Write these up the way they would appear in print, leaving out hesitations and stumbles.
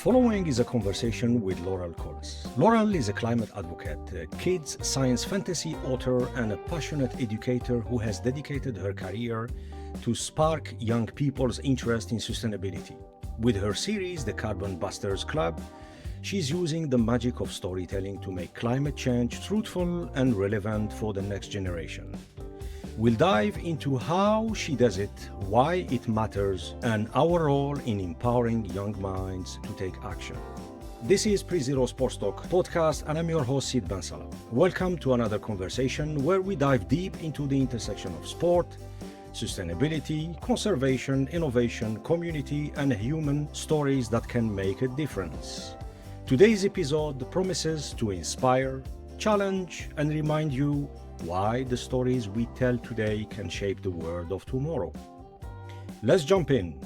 following is a conversation with Laurel Colless. Laurel is a climate advocate, a kids science fantasy author, and a passionate educator who has dedicated her career to spark young people's interest in sustainability. With her series, The Carbon Busters Club, she's using the magic of storytelling to make climate change truthful and relevant for the next generation. We'll dive into how she does it, why it matters, and our role in empowering young minds to take action. This is Pre-Zero Sports Talk podcast, and I'm your host, Sid Bensalah. Welcome to another conversation where we dive deep into the intersection of sport, sustainability, conservation, innovation, community, and human stories that can make a difference. Today's episode promises to inspire, challenge, and remind you why the stories we tell today can shape the world of tomorrow. Let's jump in.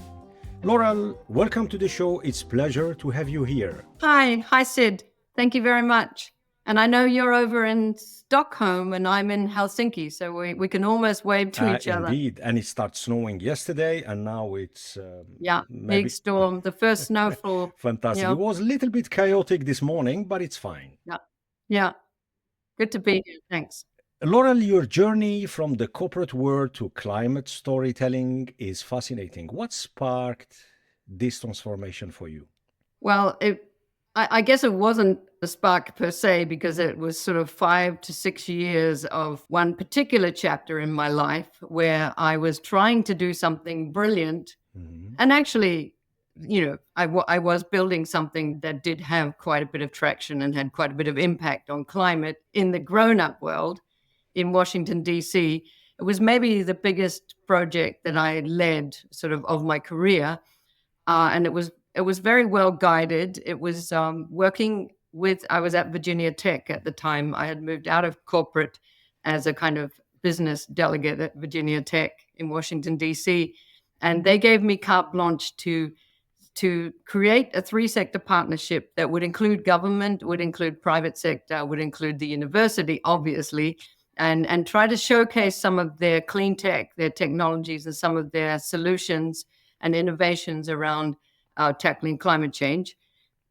Laurel, welcome to the show. It's a pleasure to have you here. Hi, Sid. Thank you very much. And I know you're over in Stockholm and I'm in Helsinki, so we can almost wave to each other. Indeed, and it started snowing yesterday, and now it's big storm, the first snowfall. Fantastic. It was a little bit chaotic this morning, but it's fine. Yeah. Good to be here. Thanks. Laurel, your journey from the corporate world to climate storytelling is fascinating. What sparked this transformation for you? Well, I guess it wasn't a spark per se, because it was sort of 5 to 6 years of one particular chapter in my life where I was trying to do something brilliant. Mm-hmm. And actually, I was building something that did have quite a bit of traction and had quite a bit of impact on climate in the grown-up world. In Washington, D.C. It was maybe the biggest project that I led sort of my career. And it was very well guided. It was working with, I was at Virginia Tech at the time. I had moved out of corporate as a kind of business delegate at Virginia Tech in Washington, D.C. And they gave me carte blanche to create a 3-sector partnership that would include government, would include private sector, would include the university, obviously, and try to showcase some of their clean tech, their technologies, and some of their solutions and innovations around tackling climate change.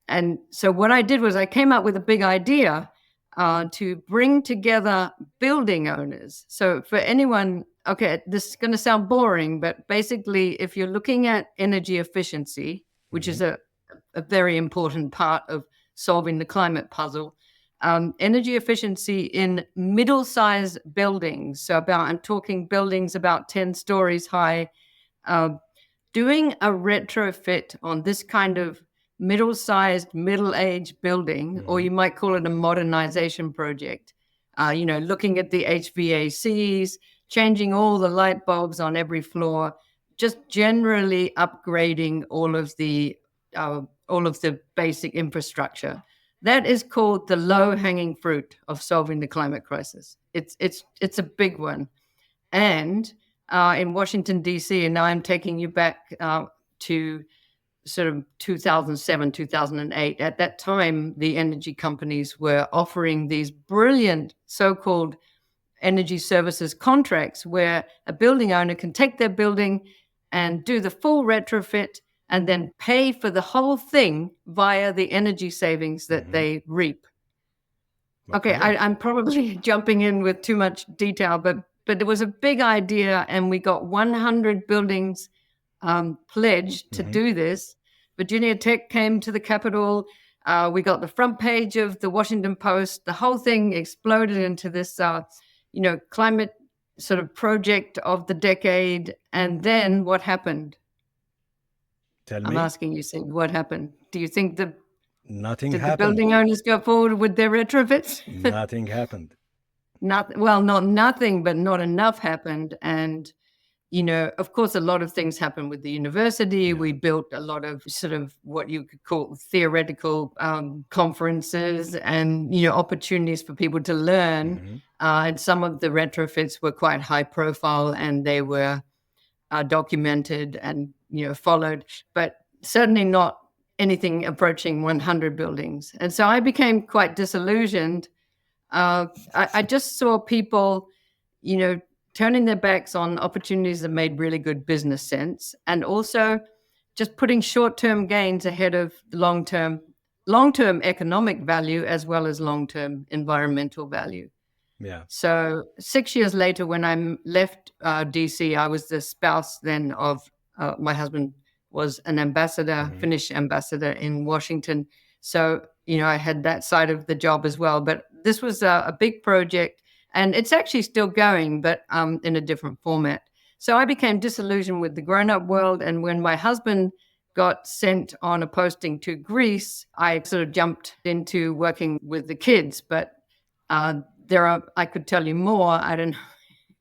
And so what I did was I came up with a big idea to bring together building owners. So for anyone, okay, this is going to sound boring, but basically if you're looking at energy efficiency, which is a very important part of solving the climate puzzle, energy efficiency in middle-sized buildings. So I'm talking buildings about 10 stories high. Doing a retrofit on this kind of middle-sized, middle-aged building, or you might call it a modernization project. Looking at the HVACs, changing all the light bulbs on every floor, just generally upgrading all of the basic infrastructure. That is called the low-hanging fruit of solving the climate crisis. It's a big one. And in Washington, D.C., and now I'm taking you back to sort of 2007, 2008. At that time, the energy companies were offering these brilliant so-called energy services contracts where a building owner can take their building and do the full retrofit and then pay for the whole thing via the energy savings that they reap. Okay, I'm probably jumping in with too much detail, but it was a big idea, and we got 100 buildings pledged to do this. Virginia Tech came to the Capitol. We got the front page of the Washington Post. The whole thing exploded into this, climate sort of project of the decade. And then what happened? Tell me. I'm asking you, Sid, what happened? Do you think Nothing did happened. The building owners go forward with their retrofits? Nothing happened. Not nothing, but not enough happened. And, of course, a lot of things happened with the university. Yeah. We built a lot of sort of what you could call theoretical conferences and, opportunities for people to learn. And some of the retrofits were quite high profile, and they were documented and, followed, but certainly not anything approaching 100 buildings. And so I became quite disillusioned. I just saw people, turning their backs on opportunities that made really good business sense, and also just putting short-term gains ahead of long-term economic value as well as long-term environmental value. Yeah. So 6 years later, when I left DC, I was the spouse then of my husband was an ambassador, Finnish ambassador in Washington. So, I had that side of the job as well. But this was a big project, and it's actually still going, but in a different format. So I became disillusioned with the grown-up world. And when my husband got sent on a posting to Greece, I sort of jumped into working with the kids. But I could tell you more. I don't know.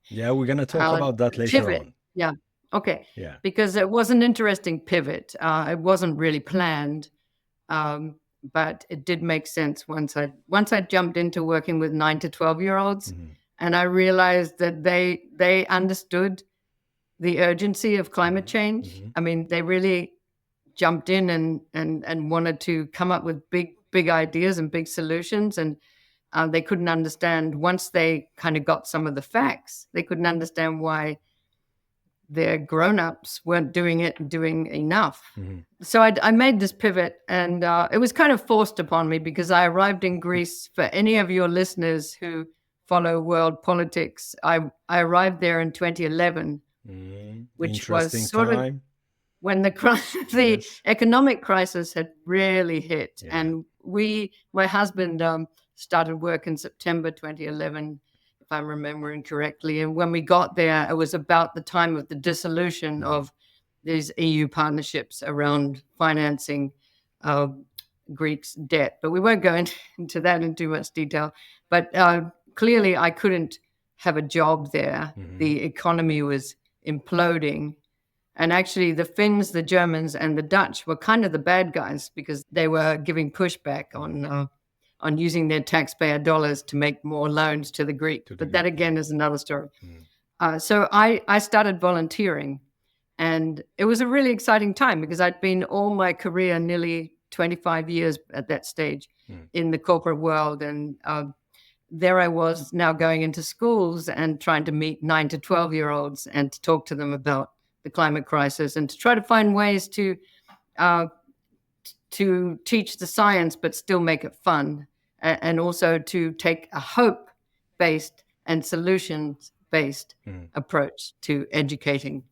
Yeah, we're going to talk about that later Pivot. on. Yeah. Okay. Yeah. Because it was an interesting pivot. It wasn't really planned, but it did make sense once I jumped into working with 9 to 12-year-olds, and I realized that they understood the urgency of climate change. I mean, they really jumped in and wanted to come up with big ideas and big solutions, and they couldn't understand, once they kind of got some of the facts, they couldn't understand why their grown-ups weren't doing enough. So I made this pivot, and it was kind of forced upon me because I arrived in Greece. For any of your listeners who follow world politics, I arrived there in 2011, which was sort of when the economic crisis had really hit. Yeah. And my husband started work in September 2011, if I'm remembering correctly. And when we got there, it was about the time of the dissolution of these EU partnerships around financing Greece's debt. But we won't go into that in too much detail. But clearly, I couldn't have a job there. The economy was imploding. And actually, the Finns, the Germans, and the Dutch were kind of the bad guys because they were giving pushback on using their taxpayer dollars to make more loans to the Greek. But that, again, is another story. So I started volunteering, and it was a really exciting time because I'd been all my career, nearly 25 years at that stage, in the corporate world. And there I was now going into schools and trying to meet 9 to 12-year-olds and to talk to them about the climate crisis and to try to find ways to teach the science but still make it fun, and also to take a hope-based and solutions-based approach to educating.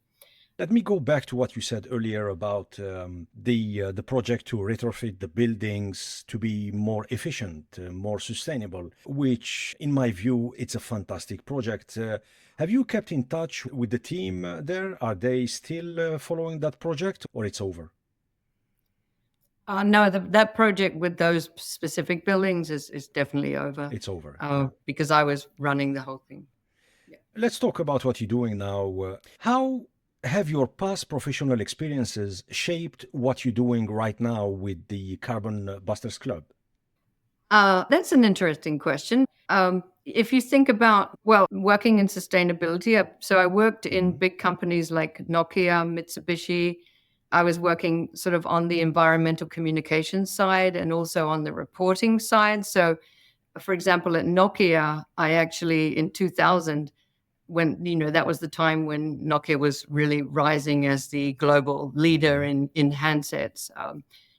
Let me go back to what you said earlier about the project to retrofit the buildings to be more efficient, more sustainable, which, in my view, it's a fantastic project. Have you kept in touch with the team there? Are they still following that project, or it's over? No, that project with those specific buildings is definitely over. It's over. Because I was running the whole thing. Yeah. Let's talk about what you're doing now. How have your past professional experiences shaped what you're doing right now with the Carbon Busters Club? That's an interesting question. If you think about, working in sustainability, so I worked in big companies like Nokia, Mitsubishi. I was working sort of on the environmental communications side and also on the reporting side. So, for example, at Nokia, I actually, in 2000, when, that was the time when Nokia was really rising as the global leader in handsets.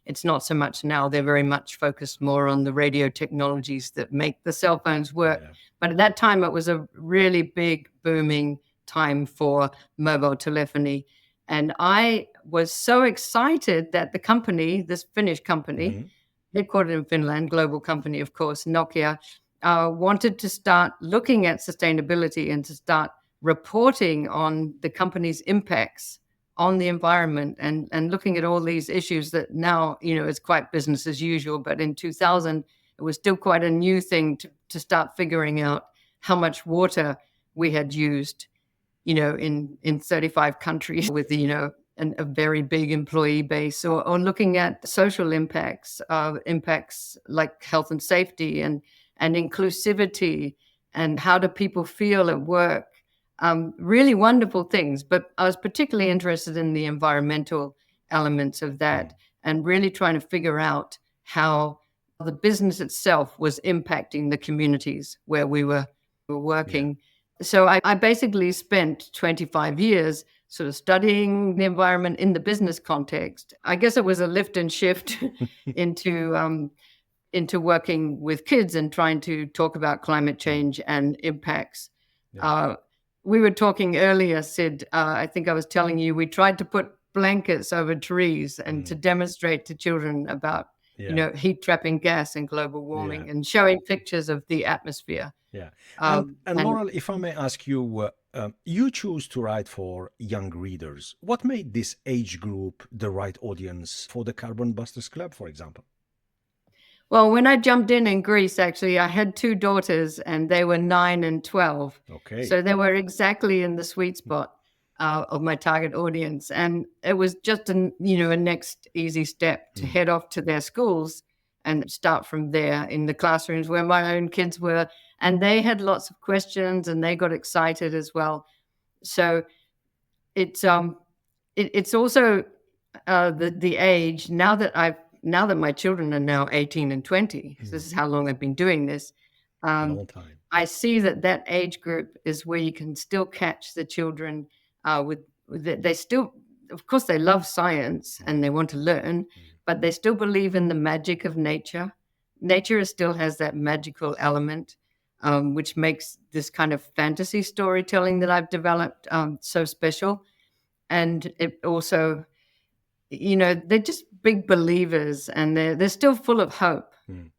It's not so much now. They're very much focused more on the radio technologies that make the cell phones work. Yeah. But at that time, it was a really big, booming time for mobile telephony. And I was so excited that the company, this Finnish company, headquartered in Finland, global company, of course, Nokia, wanted to start looking at sustainability and to start reporting on the company's impacts on the environment and looking at all these issues that now, is quite business as usual. But in 2000, it was still quite a new thing to start figuring out how much water we had used, in 35 countries with, a very big employee base, or looking at social impacts like health and safety and inclusivity and how do people feel at work. Really wonderful things, but I was particularly interested in the environmental elements of that and really trying to figure out how the business itself was impacting the communities where we were working. Yeah. So I basically spent 25 years sort of studying the environment in the business context. I guess it was a lift and shift into working with kids and trying to talk about climate change and impacts. Yeah. We were talking earlier, Sid. I think I was telling you we tried to put blankets over trees and to demonstrate to children about heat trapping gas and global warming and showing pictures of the atmosphere. Yeah. And Laurel, if I may ask you, you choose to write for young readers. What made this age group the right audience for the Carbon Busters Club, for example? Well, when I jumped in Greece, actually, I had two daughters and they were 9 and 12. Okay. So they were exactly in the sweet spot of my target audience. And it was just a next easy step to head off to their schools and start from there in the classrooms where my own kids were. And they had lots of questions and they got excited as well. So it's also the age now that my children are now 18 and 20, so this is how long I've been doing this. Long time. I see that age group is where you can still catch the children they still, of course, they love science and they want to learn, but they still believe in the magic of nature. Nature still has that magical element, which makes this kind of fantasy storytelling that I've developed so special. And it also, they're just big believers and they're still full of hope.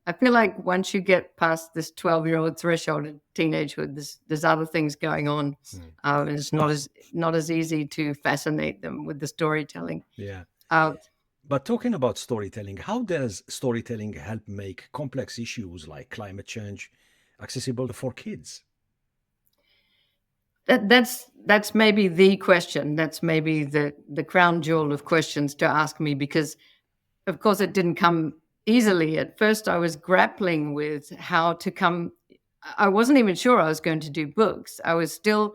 I feel like once you get past this 12-year-old threshold in teenagehood, there's other things going on. And it's not as easy to fascinate them with the storytelling. Yeah. But talking about storytelling, how does storytelling help make complex issues like climate change accessible for kids? That's maybe the question. That's maybe the crown jewel of questions to ask me, because of course it didn't come easily. At first I was grappling with how to come. I wasn't even sure I was going to do books. I was still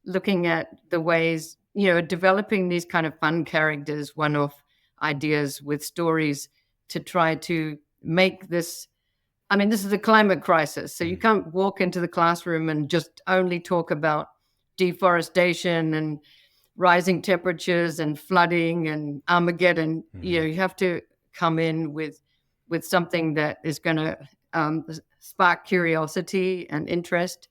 looking at the ways, developing these kind of fun characters, one-off ideas with stories to try to make this. I mean, this is a climate crisis, so you can't walk into the classroom and just only talk about deforestation and rising temperatures and flooding and Armageddon. You have to come in with something that is going to spark curiosity and interest.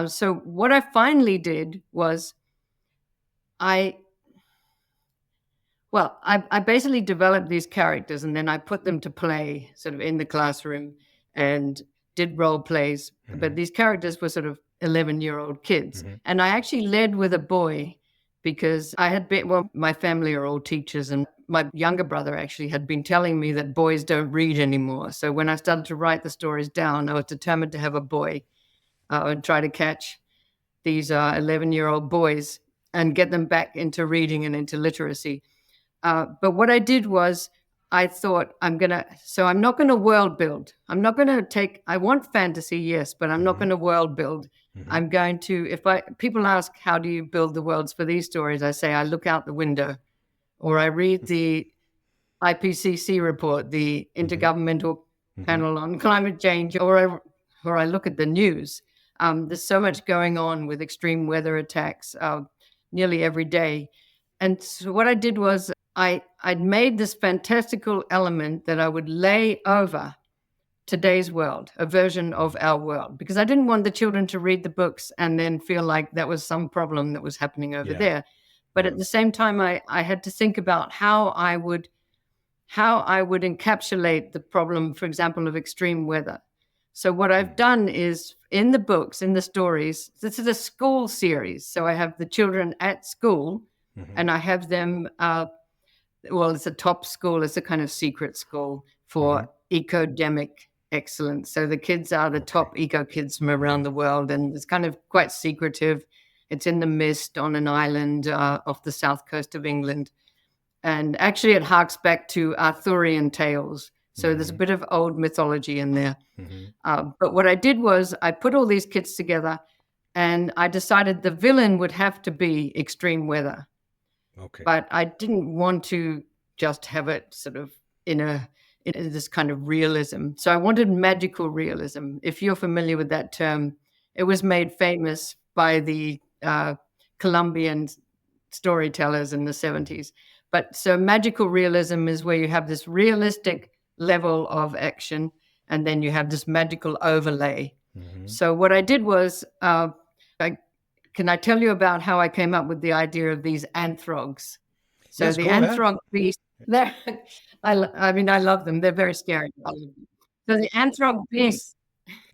So what I finally did was I basically developed these characters and then I put them to play sort of in the classroom and did role plays. But these characters were sort of 11-year-old kids. And I actually led with a boy because my family are all teachers and my younger brother actually had been telling me that boys don't read anymore. So when I started to write the stories down, I was determined to have a boy and try to catch these 11-year-old boys and get them back into reading and into literacy. But what I did was I thought I'm not going to world build. I want fantasy, yes, but I'm not going to world build. I'm going to, people ask, how do you build the worlds for these stories? I say, I look out the window or I read the IPCC report, the Intergovernmental Panel on Climate Change, or I look at the news. There's so much going on with extreme weather attacks nearly every day. And so what I did was I'd made this fantastical element that I would lay over today's world, a version of our world, because I didn't want the children to read the books and then feel like that was some problem that was happening over there. But at the same time, I had to think about how I would encapsulate the problem, for example, of extreme weather. So what I've done is in the books, in the stories, this is a school series. So I have the children at school and I have them, it's a top school. It's a kind of secret school for ecodemic excellence. So the kids are the top eco kids from around the world, and it's kind of quite secretive. It's in the mist on an island off the south coast of England. And actually it harks back to Arthurian tales. So there's a bit of old mythology in there. But what I did was I put all these kids together and I decided the villain would have to be extreme weather. Okay. But I didn't want to just have it sort of in this kind of realism. So I wanted magical realism. If you're familiar with that term, it was made famous by the Colombian storytellers in the 70s. But so magical realism is where you have this realistic level of action, and then you have this magical overlay. So what I did was, can I tell you about how I came up with the idea of these anthrogs? So Yes, the go ahead. anthrog beast, I mean, I love them. They're very scary. So the anthrog beast.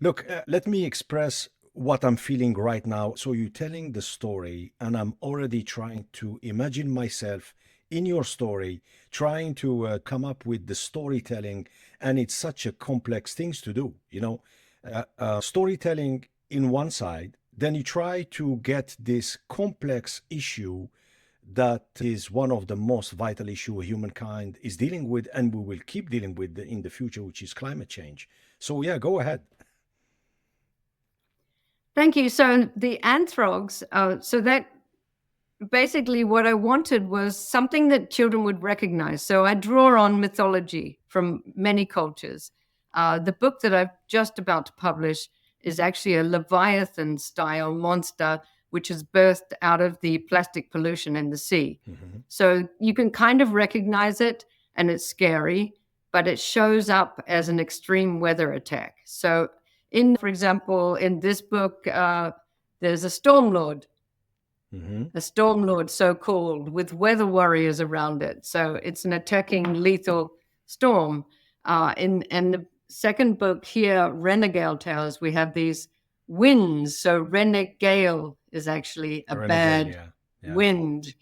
Look, let me express what I'm feeling right now. So you're telling the story, and I'm already trying to imagine myself in your story, trying to come up with the storytelling. And it's such a complex things to do, storytelling in one side, then you try to get this complex issue that is one of the most vital issue humankind is dealing with, and we will keep dealing with in the future, which is climate change. So yeah, go ahead. Thank you. So the anthrogs, so that basically what I wanted was something that children would recognize. So I draw on mythology from many cultures. The book that I'm just about to publish is actually a Leviathan style monster, which is birthed out of the plastic pollution in the sea. So you can kind of recognize it, and it's scary, but it shows up as an extreme weather attack. So for example, in this book, there's a storm lord, a storm lord, so called, with weather warriors around it. So it's an attacking lethal storm. In the second book here, Renegale Tales, we have these winds. So renegale is actually a bad wind,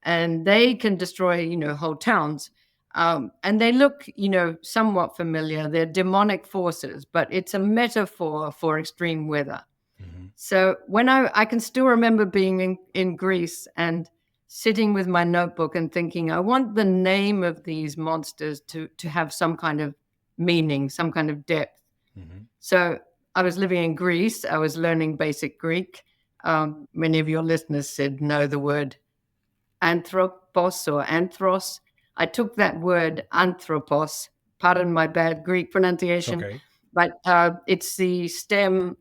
and they can destroy, whole towns. And they look, somewhat familiar. They're demonic forces, but it's a metaphor for extreme weather. So when I can still remember being in Greece and sitting with my notebook and thinking, I want the name of these monsters to have some kind of meaning, some kind of depth. So I was living in Greece. I was learning basic Greek. Many of your listeners said know the word anthropos or anthros. I took that word anthropos, pardon my bad Greek pronunciation, but it's the stem.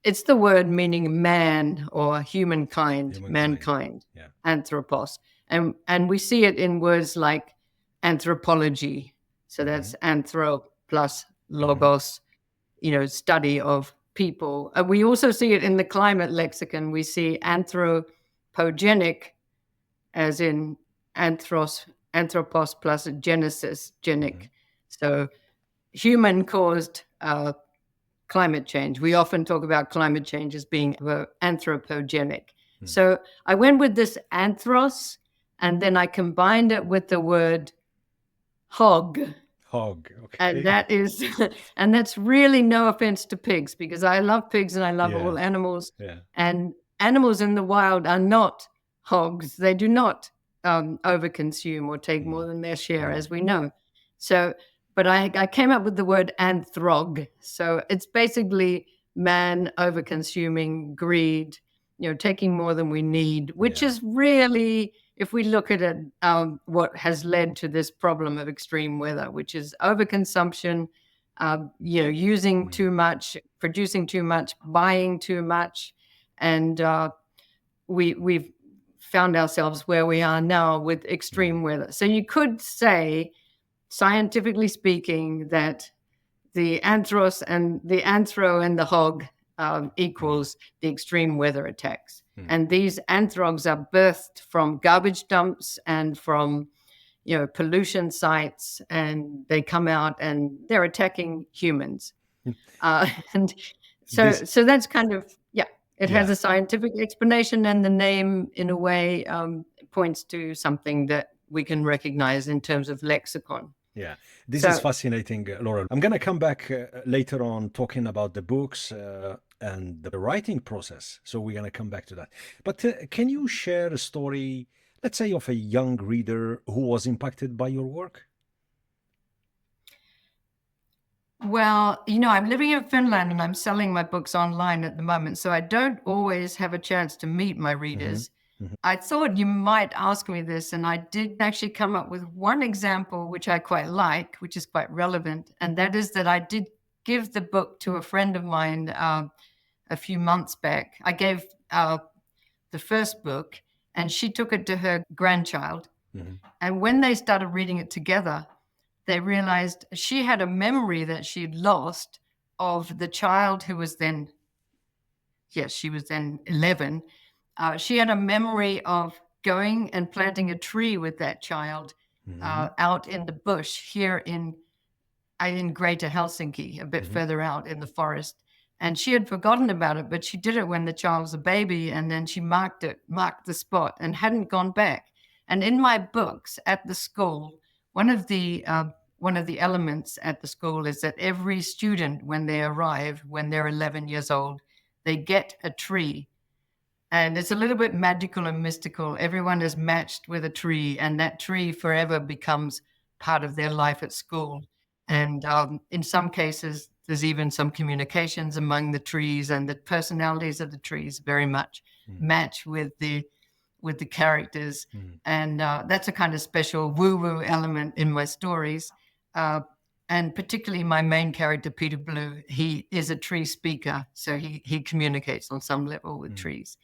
It's the word meaning man or humankind, mankind, anthropos. And we see it in words like anthropology. So that's anthro plus logos, study of people. We also see it in the climate lexicon. We see anthropogenic as in anthropos plus genesis, genic. So human caused climate change. We often talk about climate change as being anthropogenic. So I went with this anthros, and then I combined it with the word hog. Hog, okay. And that's really no offense to pigs, because I love pigs and I love all animals. And animals in the wild are not hogs. They do not overconsume or take more than their share, as we know. So, but I came up with the word anthrog. So it's basically man overconsuming, greed, taking more than we need, which is really, if we look at it, what has led to this problem of extreme weather, which is overconsumption, using too much, producing too much, buying too much. And we've found ourselves where we are now with extreme weather. So you could say, scientifically speaking, that the anthros and the anthro and the hog equals the extreme weather attacks. And these anthrogs are birthed from garbage dumps and from, pollution sites, and they come out and they're attacking humans. And so that's kind of, it has a scientific explanation, and the name, in a way, points to something that we can recognize in terms of lexicon. Yeah, this is fascinating, Laurel. I'm going to come back later on talking about the books and the writing process. So we're going to come back to that. But can you share a story, let's say, of a young reader who was impacted by your work? Well, I'm living in Finland and I'm selling my books online at the moment, so I don't always have a chance to meet my readers. I thought you might ask me this, and I did actually come up with one example which I quite like, which is quite relevant, and that is that I did give the book to a friend of mine a few months back. I gave the first book, and she took it to her grandchild. Mm-hmm. And when they started reading it together, they realized she had a memory that she'd lost of the child who was then, yes, she was then 11. She had a memory of going and planting a tree with that child out in the bush here in Greater Helsinki, a bit further out in the forest. And she had forgotten about it, but she did it when the child was a baby, and then she marked the spot, and hadn't gone back. And in my books at the school, one of the elements at the school is that every student, when they arrive, when they're 11 years old, they get a tree. And it's a little bit magical and mystical. Everyone is matched with a tree, and that tree forever becomes part of their life at school. And in some cases, there's even some communications among the trees, and the personalities of the trees very much match with the characters. And that's a kind of special woo-woo element in my stories. And particularly my main character, Peter Blue, he is a tree speaker. So he communicates on some level with trees.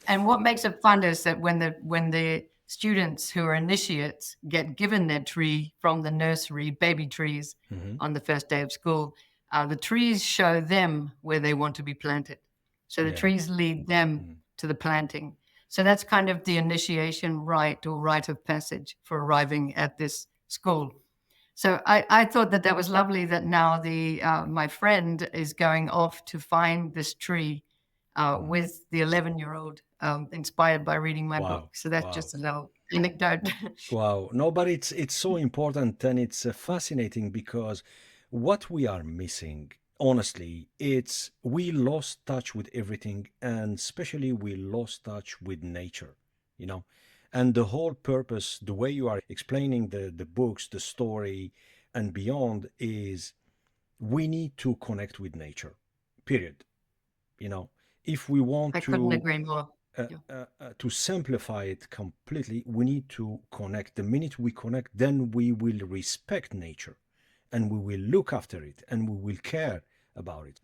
And what makes it fun is that when the students who are initiates get given their tree from the nursery, baby trees, on the first day of school, the trees show them where they want to be planted. So the trees lead them to the planting. So that's kind of the initiation rite or rite of passage for arriving at this school. So I thought that was lovely that now my friend is going off to find this tree with the 11-year-old, inspired by reading my book. So that's just a little anecdote. Wow. No, but it's so important, and it's fascinating, because what we are missing, honestly, it's we lost touch with everything, and especially we lost touch with nature, you know. And the whole purpose, the way you are explaining the books, the story, and beyond, is we need to connect with nature, period. You know, if we want I couldn't agree more. to simplify it completely, we need to connect. The minute we connect, then we will respect nature, and we will look after it, and we will care about it.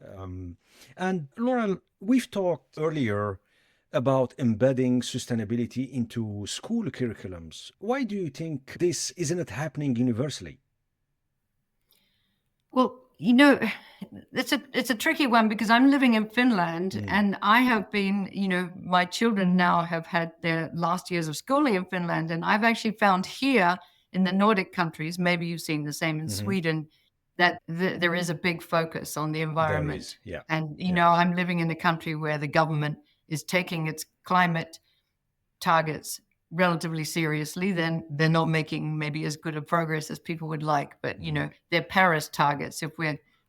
And Laurel, we've talked earlier about embedding sustainability into school curriculums. Why do you think this isn't happening universally? Well, it's a tricky one, because I'm living in Finland, and I have been, my children now have had their last years of schooling in Finland, and I've actually found here in the Nordic countries, maybe you've seen the same in Sweden, that there is a big focus on the environment. There is, yeah. And, I'm living in a country where the government is taking its climate targets relatively seriously. Then they're not making maybe as good a progress as people would like, but they're Paris targets.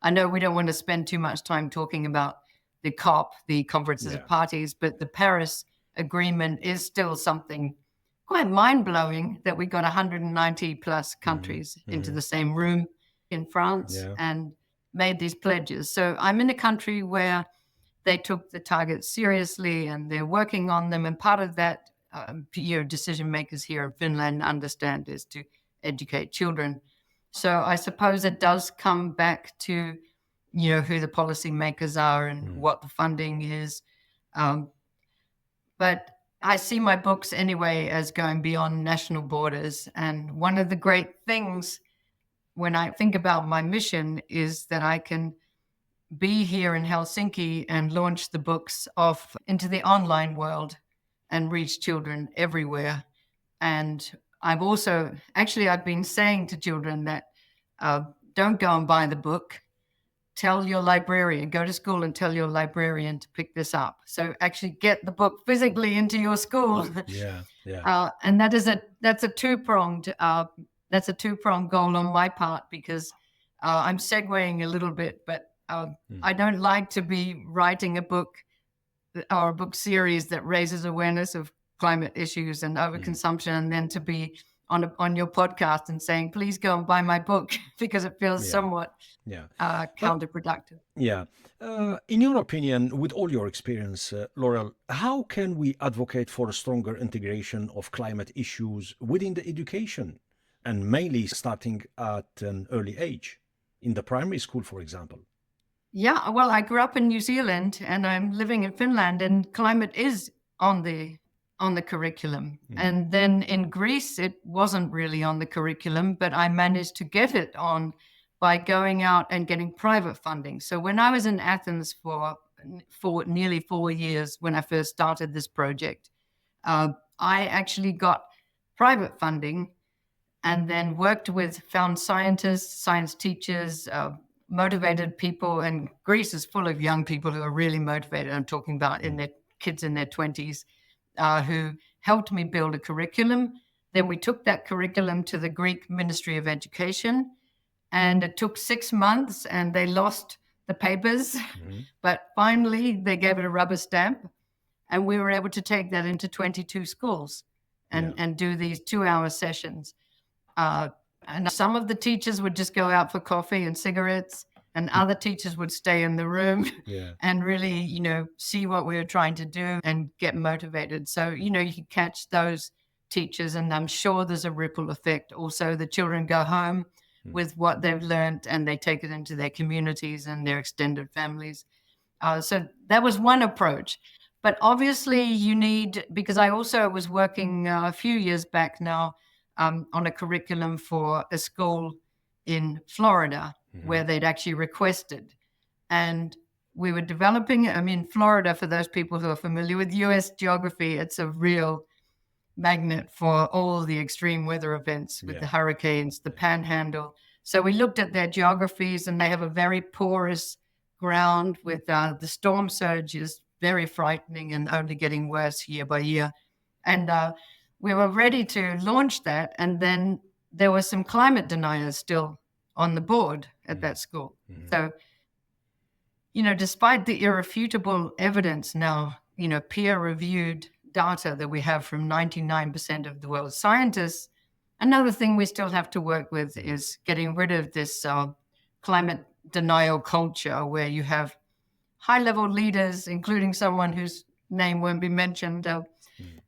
I know we don't want to spend too much time talking about the COP, the Conferences of Parties, but the Paris Agreement is still something quite mind-blowing, that we got 190 plus countries into the same room in France and made these pledges. So I'm in a country where they took the targets seriously, and they're working on them. And part of that, decision makers here in Finland understand, is to educate children. So I suppose it does come back to, who the policy makers are and what the funding is. But I see my books anyway as going beyond national borders. And one of the great things when I think about my mission is that I can be here in Helsinki and launch the books off into the online world and reach children everywhere. And I've been saying to children that don't go and buy the book. Tell your librarian, go to school and tell your librarian to pick this up. So actually get the book physically into your school. And that's a two-pronged goal on my part, because I'm segueing a little bit, but I don't like to be writing a book or a book series that raises awareness of climate issues and overconsumption, and then to be on your podcast and saying, please go and buy my book, because it feels somewhat counterproductive. In your opinion, with all your experience, Laurel, how can we advocate for a stronger integration of climate issues within the education, and mainly starting at an early age, in the primary school, for example? Yeah, well, I grew up in New Zealand and I'm living in Finland, and climate is on the on the curriculum. And then in Greece, it wasn't really on the curriculum, but I managed to get it on by going out and getting private funding. So when I was in Athens for nearly 4 years, when I first started this project, I actually got private funding and then found scientists, science teachers, motivated people. And Greece is full of young people who are really motivated. I'm talking about kids in their 20s, who helped me build a curriculum. Then we took that curriculum to the Greek Ministry of Education, and it took 6 months and they lost the papers. But finally, they gave it a rubber stamp, and we were able to take that into 22 schools and do these 2-hour sessions. And some of the teachers would just go out for coffee and cigarettes, and other teachers would stay in the room and really, see what we were trying to do and get motivated. So, you can catch those teachers, and I'm sure there's a ripple effect. Also, the children go home with what they've learned and they take it into their communities and their extended families. So that was one approach. But obviously you need, because I also was working a few years back now on a curriculum for a school in Florida where they'd actually requested. And we were developing, Florida, for those people who are familiar with US geography, it's a real magnet for all the extreme weather events with the hurricanes, the panhandle. So we looked at their geographies, and they have a very porous ground with the storm surge is very frightening and only getting worse year by year. And we were ready to launch that. And then there were some climate deniers still on the board at that school. So, despite the irrefutable evidence now, peer-reviewed data that we have from 99% of the world's scientists, another thing we still have to work with is getting rid of this climate denial culture where you have high-level leaders, including someone whose name won't be mentioned,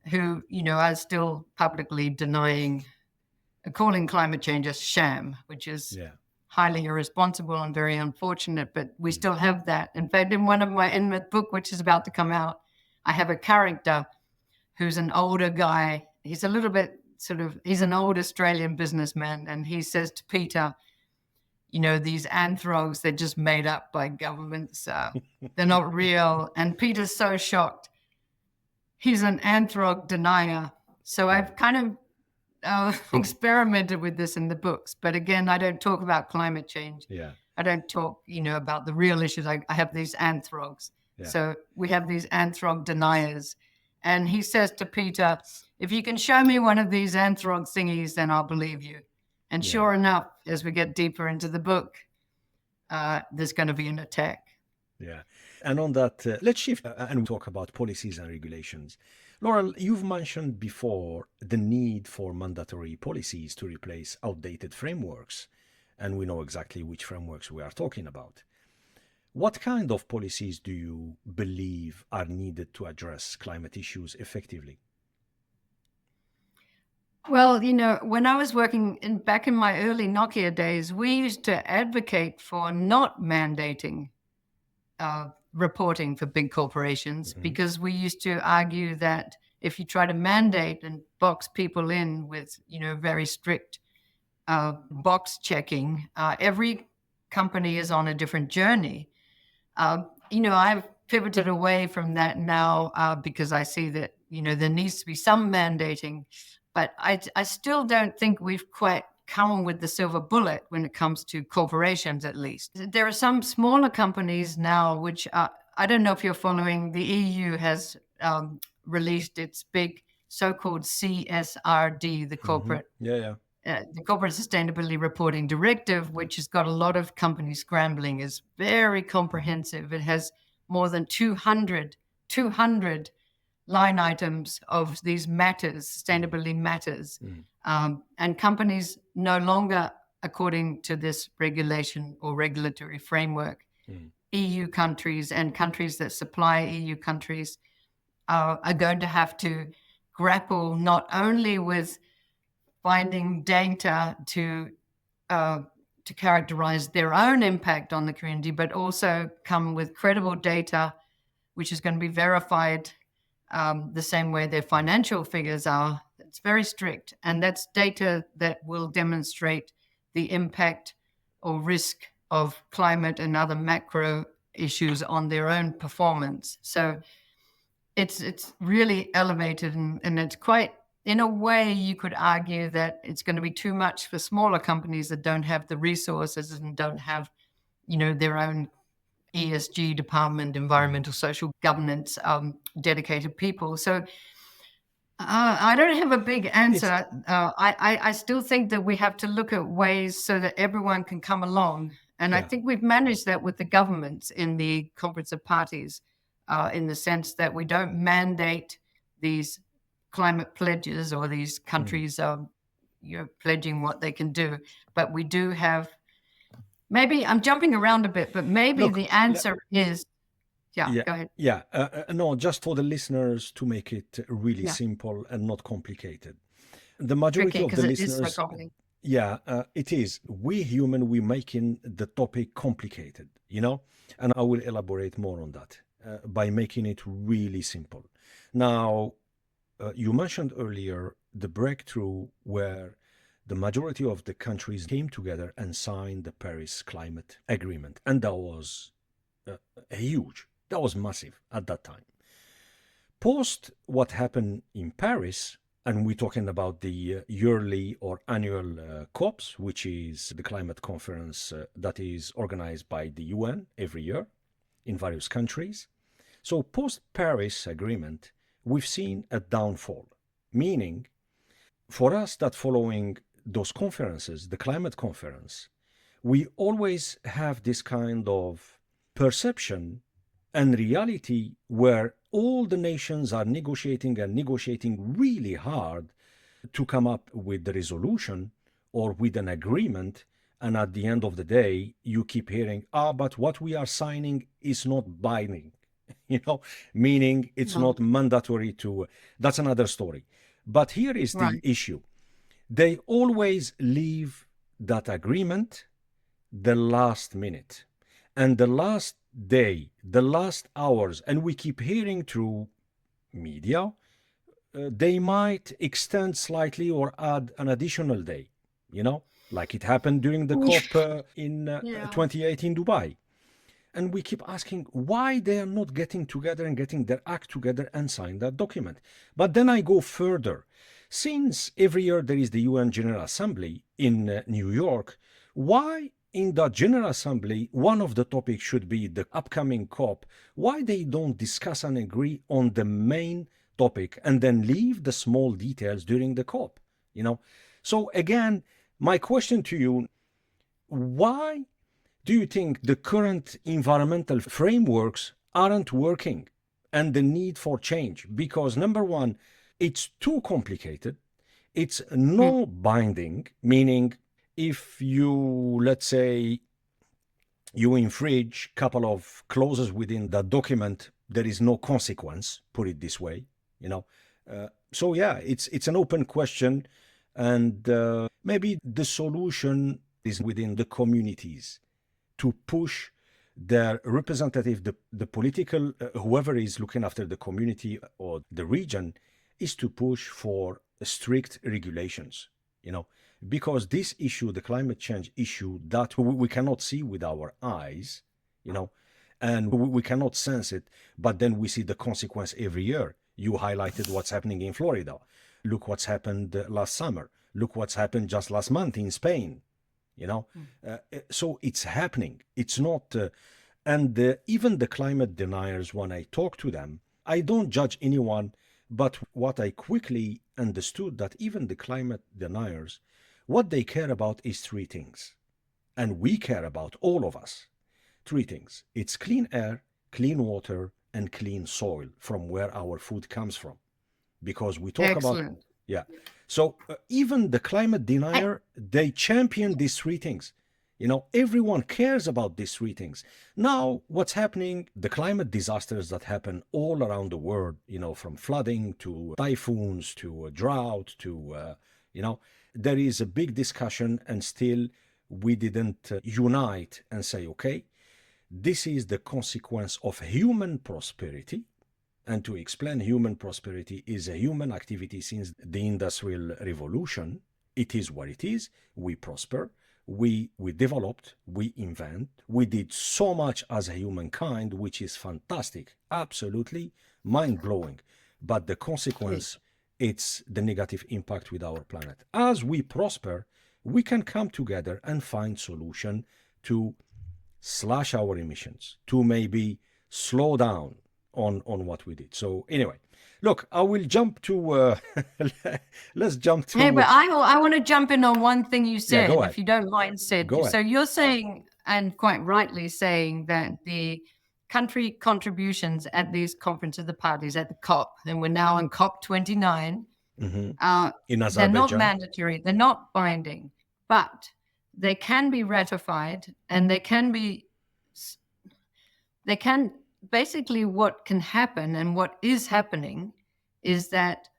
who, are still publicly denying, calling climate change a sham, which is highly irresponsible and very unfortunate, but we still have that. In fact, in the book, which is about to come out, I have a character who's an older guy. He's a little bit he's an old Australian businessman, and he says to Peter, these anthrogs, they're just made up by governments. They're not real. And Peter's so shocked. He's an anthrog denier. So I've kind of experimented with this in the books. But again, I don't talk about climate change. I don't talk, about the real issues. I have these anthrogs. So we have these anthrog deniers. And he says to Peter, if you can show me one of these anthrog thingies, then I'll believe you. And sure enough, as we get deeper into the book, there's going to be an attack. And on that, let's shift and talk about policies and regulations. Laurel, you've mentioned before the need for mandatory policies to replace outdated frameworks. And we know exactly which frameworks we are talking about. What kind of policies do you believe are needed to address climate issues effectively? Well, when I was working back in my early Nokia days, we used to advocate for not mandating reporting for big corporations because we used to argue that if you try to mandate and box people in with, very strict box checking, every company is on a different journey. I've pivoted away from that now because I see that, there needs to be some mandating. But I still don't think we've quite come with the silver bullet when it comes to corporations, at least. There are some smaller companies now, which I don't know if you're following. The EU has released its big so-called CSRD, the corporate, the Corporate Sustainability Reporting Directive, which has got a lot of companies scrambling. Is very comprehensive. It has more than 200 line items of these matters, sustainability matters. And companies no longer, according to this regulation or regulatory framework, EU countries and countries that supply EU countries are going to have to grapple not only with finding data to characterize their own impact on the community, but also come with credible data, which is going to be verified the same way their financial figures are. It's very strict. And that's data that will demonstrate the impact or risk of climate and other macro issues on their own performance. So it's really elevated, and it's quite, in a way, you could argue that it's going to be too much for smaller companies that don't have the resources and don't have, their own ESG department, environmental social governance, dedicated people. So I don't have a big answer. I still think that we have to look at ways so that everyone can come along. And I think we've managed that with the governments in the Conference of Parties, in the sense that we don't mandate these climate pledges or these countries pledging what they can do. But we do have, maybe I'm jumping around a bit, but maybe the answer is, go ahead. No, just for the listeners to make it really simple and not complicated. The majority of the listeners, it is. We human, we making the topic complicated, and I will elaborate more on that by making it really simple. Now, you mentioned earlier the breakthrough where the majority of the countries came together and signed the Paris Climate Agreement, and that was huge. That was massive at that time. Post what happened in Paris, and we're talking about the yearly or annual COPs, which is the climate conference that is organized by the UN every year in various countries. So post-Paris Agreement, we've seen a downfall, meaning for us that following those conferences, the climate conference, we always have this kind of perception and reality where all the nations are negotiating really hard to come up with the resolution or with an agreement. And at the end of the day, you keep hearing, but what we are signing is not binding, meaning it's not mandatory to, that's another story. But here is the issue. They always leave that agreement the last minute. And the last day, the last hours, and we keep hearing through media, they might extend slightly or add an additional day, like it happened during the COP in 2018 Dubai. And we keep asking why they are not getting together and getting their act together and sign that document. But then I go further. Since every year there is the UN General Assembly in New York, why in the General Assembly, one of the topics should be the upcoming COP, why they don't discuss and agree on the main topic and then leave the small details during the COP, So again, my question to you, why do you think the current environmental frameworks aren't working and the need for change? Because number one, it's too complicated. It's no binding, meaning if you, let's say, you infringe a couple of clauses within that document, there is no consequence, put it this way, So it's an open question, and maybe the solution is within the communities to push their representative, the political, whoever is looking after the community or the region, is to push for strict regulations, because this issue, the climate change issue that we cannot see with our eyes, and we cannot sense it, but then we see the consequence every year. You highlighted what's happening in Florida. Look what's happened last summer. Look what's happened just last month in Spain, So it's happening. It's not, and even the climate deniers, when I talk to them, I don't judge anyone, but what I quickly understood that even the climate deniers, what they care about is three things. And we care about, all of us, three things. It's clean air, clean water, and clean soil from where our food comes from. Because we talk about, So even the climate denier, they champion these three things. Everyone cares about these three things. Now, what's happening, the climate disasters that happen all around the world, from flooding to typhoons to drought to, there is a big discussion, and still we didn't unite and say, okay, this is the consequence of human prosperity, and to explain human prosperity is a human activity since the Industrial Revolution. It is what it is. We prosper. We developed. We invent. We did so much as a humankind, which is fantastic, absolutely mind blowing. But the consequence, it's the negative impact with our planet. As we prosper, we can come together and find solution to slash our emissions, to maybe slow down on what we did. So anyway, look, I will jump to let's jump to Hey, but I want to jump in on one thing you yeah, said, go ahead. if you don't mind, Sid. Go So ahead. you're saying, and quite rightly saying, that the country contributions at these conferences, the parties at the COP, and we're now on COP 29, In they're not Azerbaijan. mandatory, they're not binding, but they can be ratified, and they can basically, what can happen and what is happening is that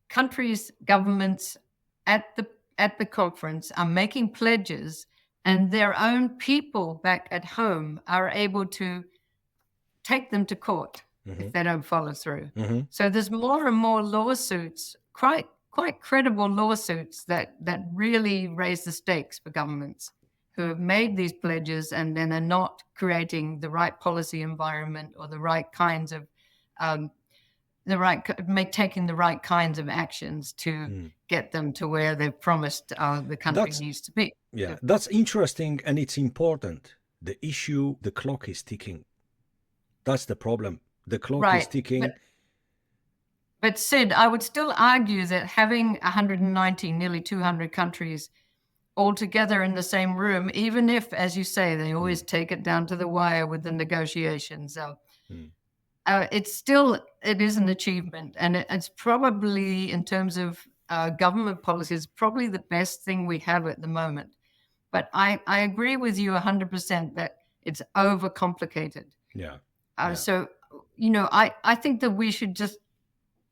countries, governments at the conference are making pledges, and their own people back at home are able to take them to court if they don't follow through. So there's more and more lawsuits, quite credible lawsuits that really raise the stakes for governments who have made these pledges and then are not creating the right policy environment or the right kinds of taking the right kinds of actions to get them to where they've promised the country needs to be. Yeah, that's interesting, and it's important. The issue, the clock is ticking. That's the problem. The clock is ticking. But Sid, I would still argue that having 190, nearly 200 countries all together in the same room, even if, as you say, they always take it down to the wire with the negotiations, it is an achievement. And it's probably, in terms of government policies, probably the best thing we have at the moment. But I agree with you 100% that it's overcomplicated. Yeah. So, I think that we should just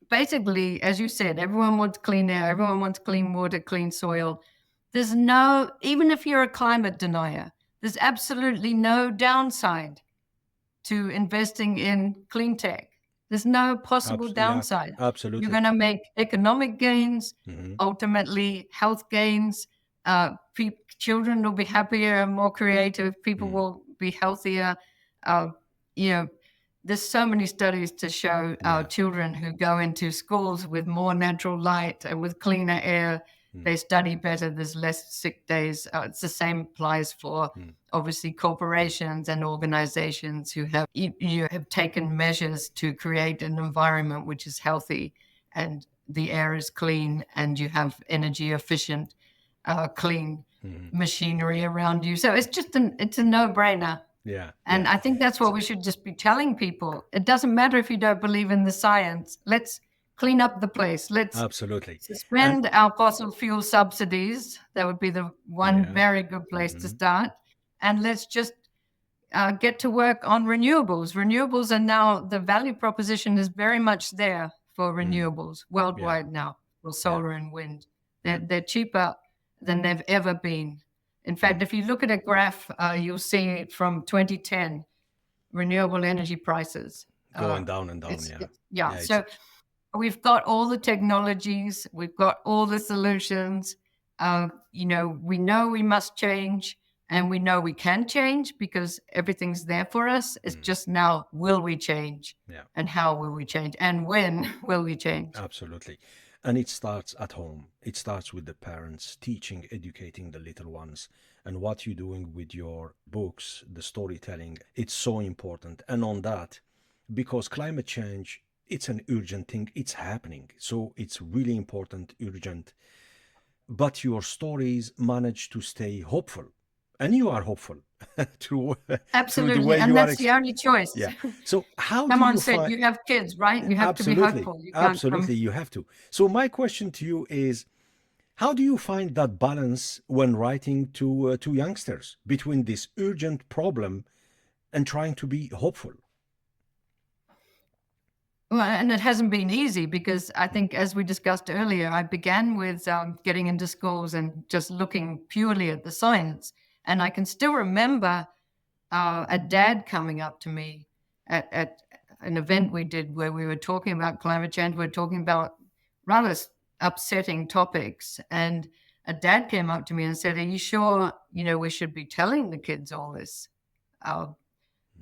basically, as you said, everyone wants clean air, everyone wants clean water, clean soil. There's even if you're a climate denier, there's absolutely no downside to investing in clean tech. There's no possible downside. Yeah, absolutely. You're going to make economic gains, ultimately health gains. Children will be happier and more creative. People will be healthier. There's so many studies to show children who go into schools with more natural light and with cleaner air, they study better. There's less sick days. It's the same applies for obviously corporations and organizations who have taken measures to create an environment which is healthy and the air is clean and you have energy efficient, clean machinery around you. So it's a no-brainer. Yeah. And I think that's what we should just be telling people. It doesn't matter if you don't believe in the science. Let's clean up the place. Let's absolutely suspend our fossil fuel subsidies. That would be the one very good place to start. And let's just get to work on renewables. Renewables are now, the value proposition is very much there for renewables worldwide now, for solar and wind. They're cheaper than they've ever been. In fact, if you look at a graph, you'll see from 2010, renewable energy prices. Going down and down, So we've got all the technologies, we've got all the solutions. We know we must change, and we know we can change because everything's there for us. It's just now, will we change? Yeah. And how will we change? And when will we change? Absolutely. And it starts at home. It starts with the parents teaching, educating the little ones. And what you're doing with your books, the storytelling, it's so important. And on that, because climate change, it's an urgent thing. It's happening. So it's really important, urgent. But your stories manage to stay hopeful. And you are hopeful through absolutely, through the way and you that's the only choice. Yeah. So how Come do on, you Sid, find... you have kids, right? You have to be hopeful. You can't Absolutely, you have to. So my question to you is, how do you find that balance when writing to youngsters between this urgent problem and trying to be hopeful? Well, and it hasn't been easy because I think, as we discussed earlier, I began with getting into schools and just looking purely at the science. And I can still remember a dad coming up to me at an event we did where we were talking about climate change. We were talking about rather upsetting topics. And a dad came up to me and said, "Are you sure, we should be telling the kids all this?"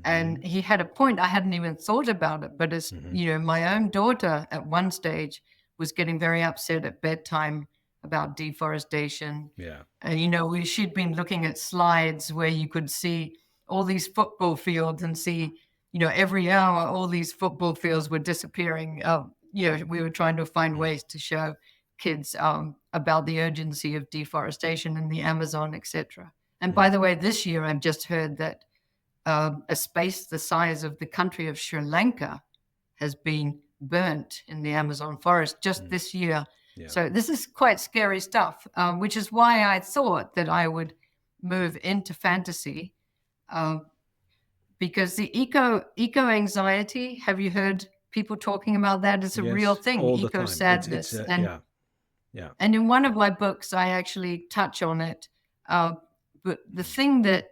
And he had a point. I hadn't even thought about it. But as my own daughter at one stage was getting very upset at bedtime about deforestation. Yeah. She'd been looking at slides where you could see all these football fields and see, every hour all these football fields were disappearing. We were trying to find ways to show kids about the urgency of deforestation in the Amazon, etc. And by the way, this year I've just heard that a space the size of the country of Sri Lanka has been burnt in the Amazon forest just this year. Yeah. So this is quite scary stuff, which is why I thought that I would move into fantasy, because the eco anxiety, have you heard people talking about that? It's a real thing, eco sadness. And in one of my books, I actually touch on it. But the thing that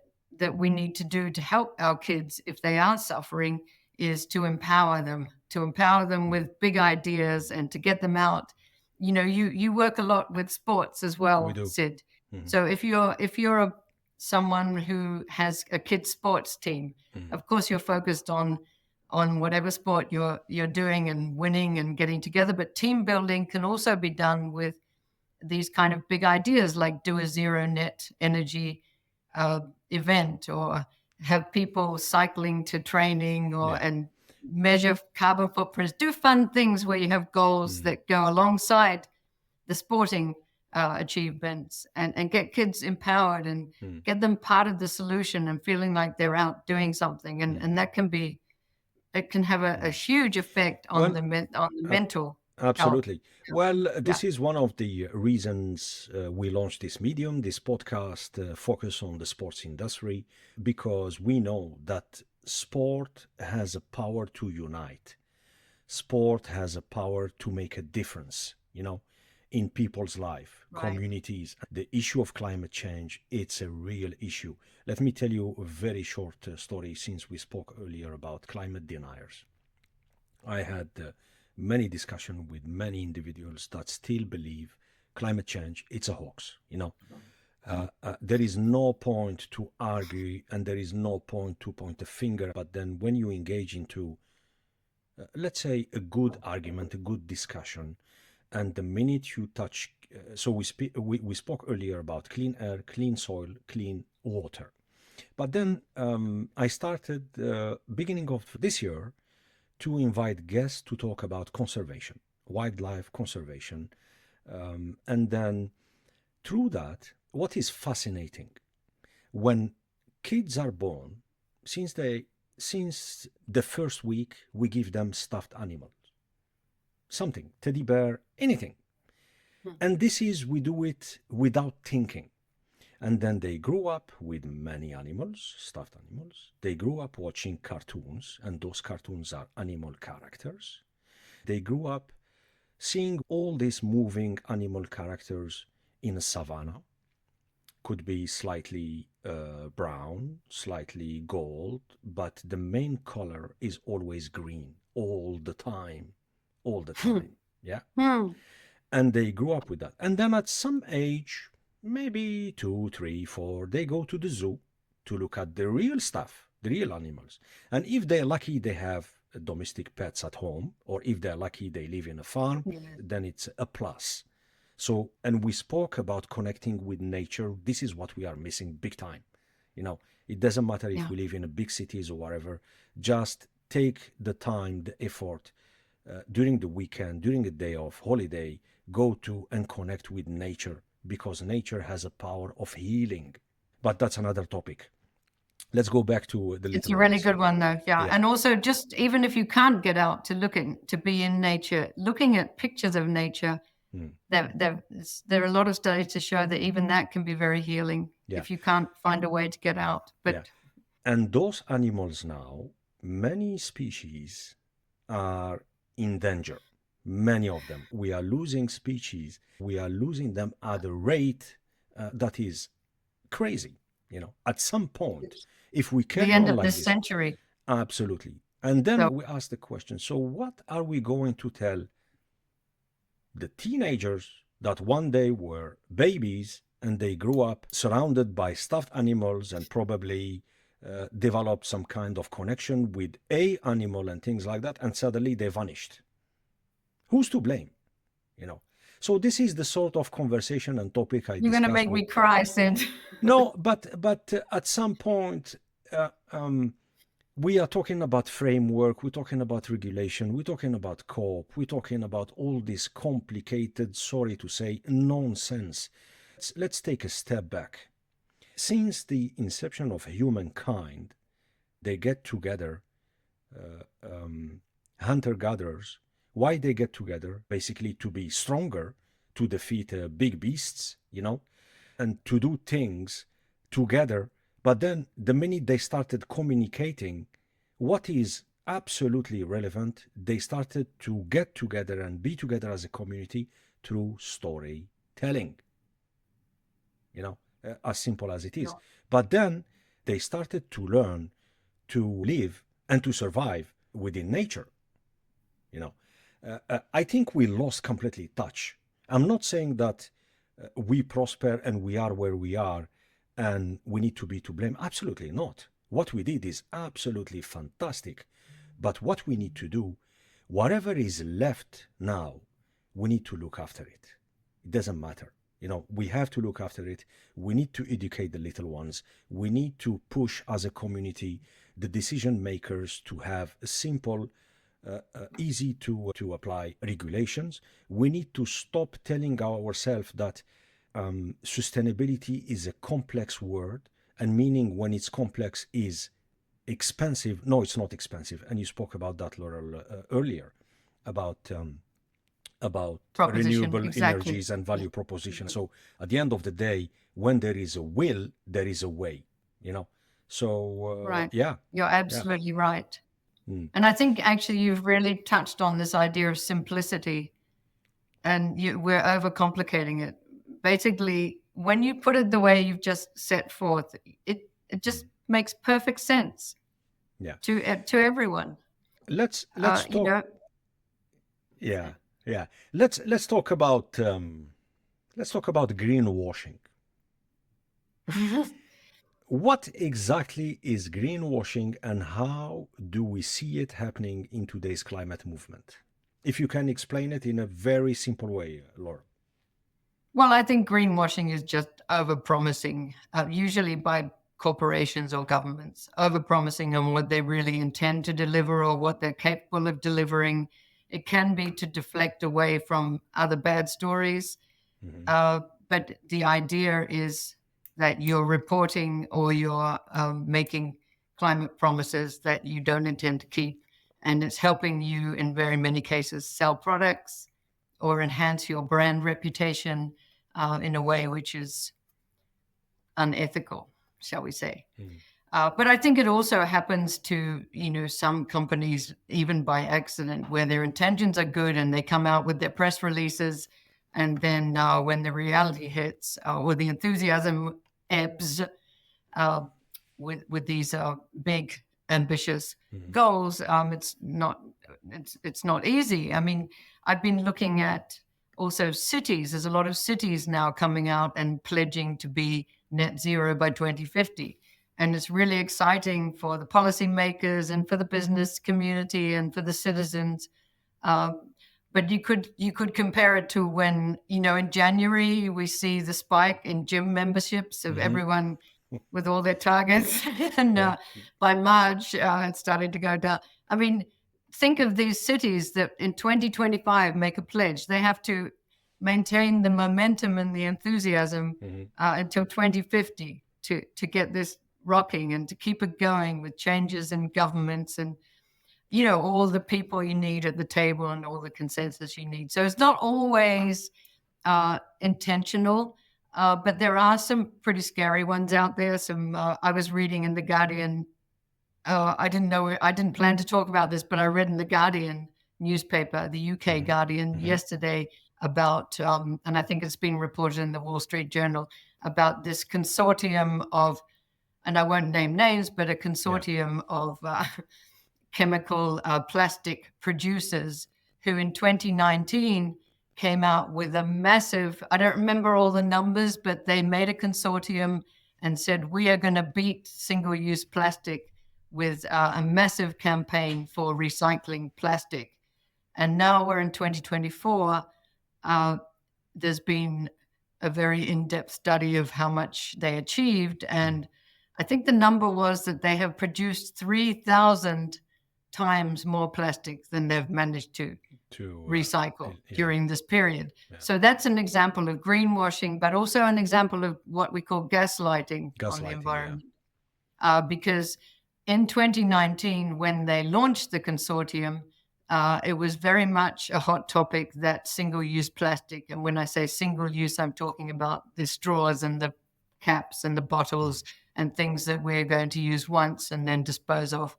we need to do to help our kids if they are suffering is to empower them with big ideas and to get them out. You work a lot with sports as well, Sid. So if you're someone who has a kids sports team, of course you're focused on whatever sport you're doing and winning and getting together. But team building can also be done with these kind of big ideas, like do a zero net energy event, or have people cycling to training, and measure carbon footprints. Do fun things where you have goals that go alongside the sporting achievements, and get kids empowered and get them part of the solution and feeling like they're out doing something. And that can have a huge effect on the mental. Absolutely. Well, this is one of the reasons we launched this medium, this podcast, focus on the sports industry, because we know that sport has a power to unite. Sport has a power to make a difference, in people's life, communities. The issue of climate change, it's a real issue. Let me tell you a very short story, since we spoke earlier about climate deniers. I had many discussions with many individuals that still believe climate change, it's a hoax. There is no point to argue, and there is no point to point a finger. But then when you engage into, let's say, a good argument, a good discussion, and the minute you touch, so we spoke earlier about clean air, clean soil, clean water. But then I started, beginning of this year, to invite guests to talk about conservation, wildlife conservation. And then through that, what is fascinating, when kids are born, since the first week, we give them stuffed animals, something, teddy bear, anything. And we do it without thinking. And then they grew up with many animals, stuffed animals. They grew up watching cartoons, and those cartoons are animal characters. They grew up seeing all these moving animal characters in a savanna. Could be slightly brown, slightly gold, but the main color is always green all the time. Yeah. And they grew up with that. And then at some age, maybe 2, 3, 4, they go to the zoo to look at the real stuff, the real animals. And if they're lucky, they have domestic pets at home, or if they're lucky, they live in a farm, then it's a plus. So, and we spoke about connecting with nature. This is what we are missing big time. It doesn't matter if we live in a big cities or whatever, just take the time, the effort, during the weekend, during a day of holiday, go to and connect with nature, because nature has a power of healing. But that's another topic. Let's go back to the. It's a really good one, though. Yeah. And also, just even if you can't get out to be in nature, looking at pictures of nature, there are a lot of studies to show that even that can be very healing if you can't find a way to get out. But and those animals now, many species are in danger. Many of them. We are losing species. We are losing them at a rate that is crazy. At some point, if we carry the end on of like this century. Absolutely. And then So we ask the question, so what are we going to tell the teenagers that one day were babies and they grew up surrounded by stuffed animals and probably developed some kind of connection with a animal and things like that, and suddenly they vanished? Who's to blame? You know. So this is the sort of conversation and topic I you're going to discuss make with. me cry, Sid. No, but at some point, uh, um, we are talking about framework, we're talking about regulation, we're talking about co-op, we're talking about all this complicated, sorry to say, nonsense. Let's take a step back. Since the inception of humankind, they get together, hunter-gatherers. Why they get together? Basically to be stronger, to defeat big beasts, and to do things together. But then the minute they started communicating what is absolutely relevant, they started to get together and be together as a community through storytelling, as simple as it is. Sure. But then they started to learn to live and to survive within nature. I think we lost completely touch. I'm not saying that we prosper and we are where we are and we need to be to blame. Absolutely not. What we did is absolutely fantastic. But what we need to do, whatever is left now, we need to look after it. It doesn't matter. We have to look after it. We need to educate the little ones. We need to push as a community the decision makers to have a simple, easy to apply regulations. We need to stop telling ourselves that sustainability is a complex word, and meaning when it's complex is expensive. No, it's not expensive. And you spoke about that, Laurel, earlier, about Proposition, renewable exactly. energies and value proposition. So at the end of the day, when there is a will, there is a way. So Right. yeah, You're absolutely right. Mm. And I think actually you've really touched on this idea of simplicity, and we're overcomplicating it. Basically, when you put it the way you've just set forth, it just makes perfect sense Yeah. to everyone. Let's You talk. know, Yeah, yeah. Let's talk about greenwashing. What exactly is greenwashing and how do we see it happening in today's climate movement? If you can explain it in a very simple way, Laura. well, I think greenwashing is just overpromising, usually by corporations or governments, overpromising on what they really intend to deliver or what they're capable of delivering. It can be to deflect away from other bad stories. But the idea is that you're reporting or you're making climate promises that you don't intend to keep. And it's helping you, in very many cases, sell products or enhance your brand reputation in a way which is unethical, shall we say. But I think it also happens to, some companies, even by accident, where their intentions are good and they come out with their press releases. And then when the reality hits or the enthusiasm ebbs with these big, ambitious goals, it's not easy. I mean, I've been looking at also cities. There's a lot of cities now coming out and pledging to be net zero by 2050. And it's really exciting for the policymakers and for the business community and for the citizens. But you could compare it to when, in January, we see the spike in gym memberships of everyone with all their targets. And by March, it's starting to go down. I mean, think of these cities that in 2025 make a pledge. They have to maintain the momentum and the enthusiasm until 2050 to get this rocking and to keep it going with changes in governments and, all the people you need at the table and all the consensus you need. So it's not always intentional, but there are some pretty scary ones out there. I was reading in The Guardian. I didn't plan to talk about this, but I read in The Guardian newspaper, the UK Guardian, yesterday about, and I think it's been reported in the Wall Street Journal, about this consortium of, and I won't name names, but a consortium of chemical plastic producers who in 2019 came out with a massive, I don't remember all the numbers, but they made a consortium and said, we are going to beat single-use plastic with a massive campaign for recycling plastic. And now we're in 2024. There's been a very in-depth study of how much they achieved. And I think the number was that they have produced 3,000 times more plastic than they've managed to recycle during this period. Yeah. So that's an example of greenwashing, but also an example of what we call gaslighting on the environment. Yeah. Because in 2019, when they launched the consortium, it was very much a hot topic, that single-use plastic. And when I say single-use, I'm talking about the straws and the caps and the bottles and things that we're going to use once and then dispose of.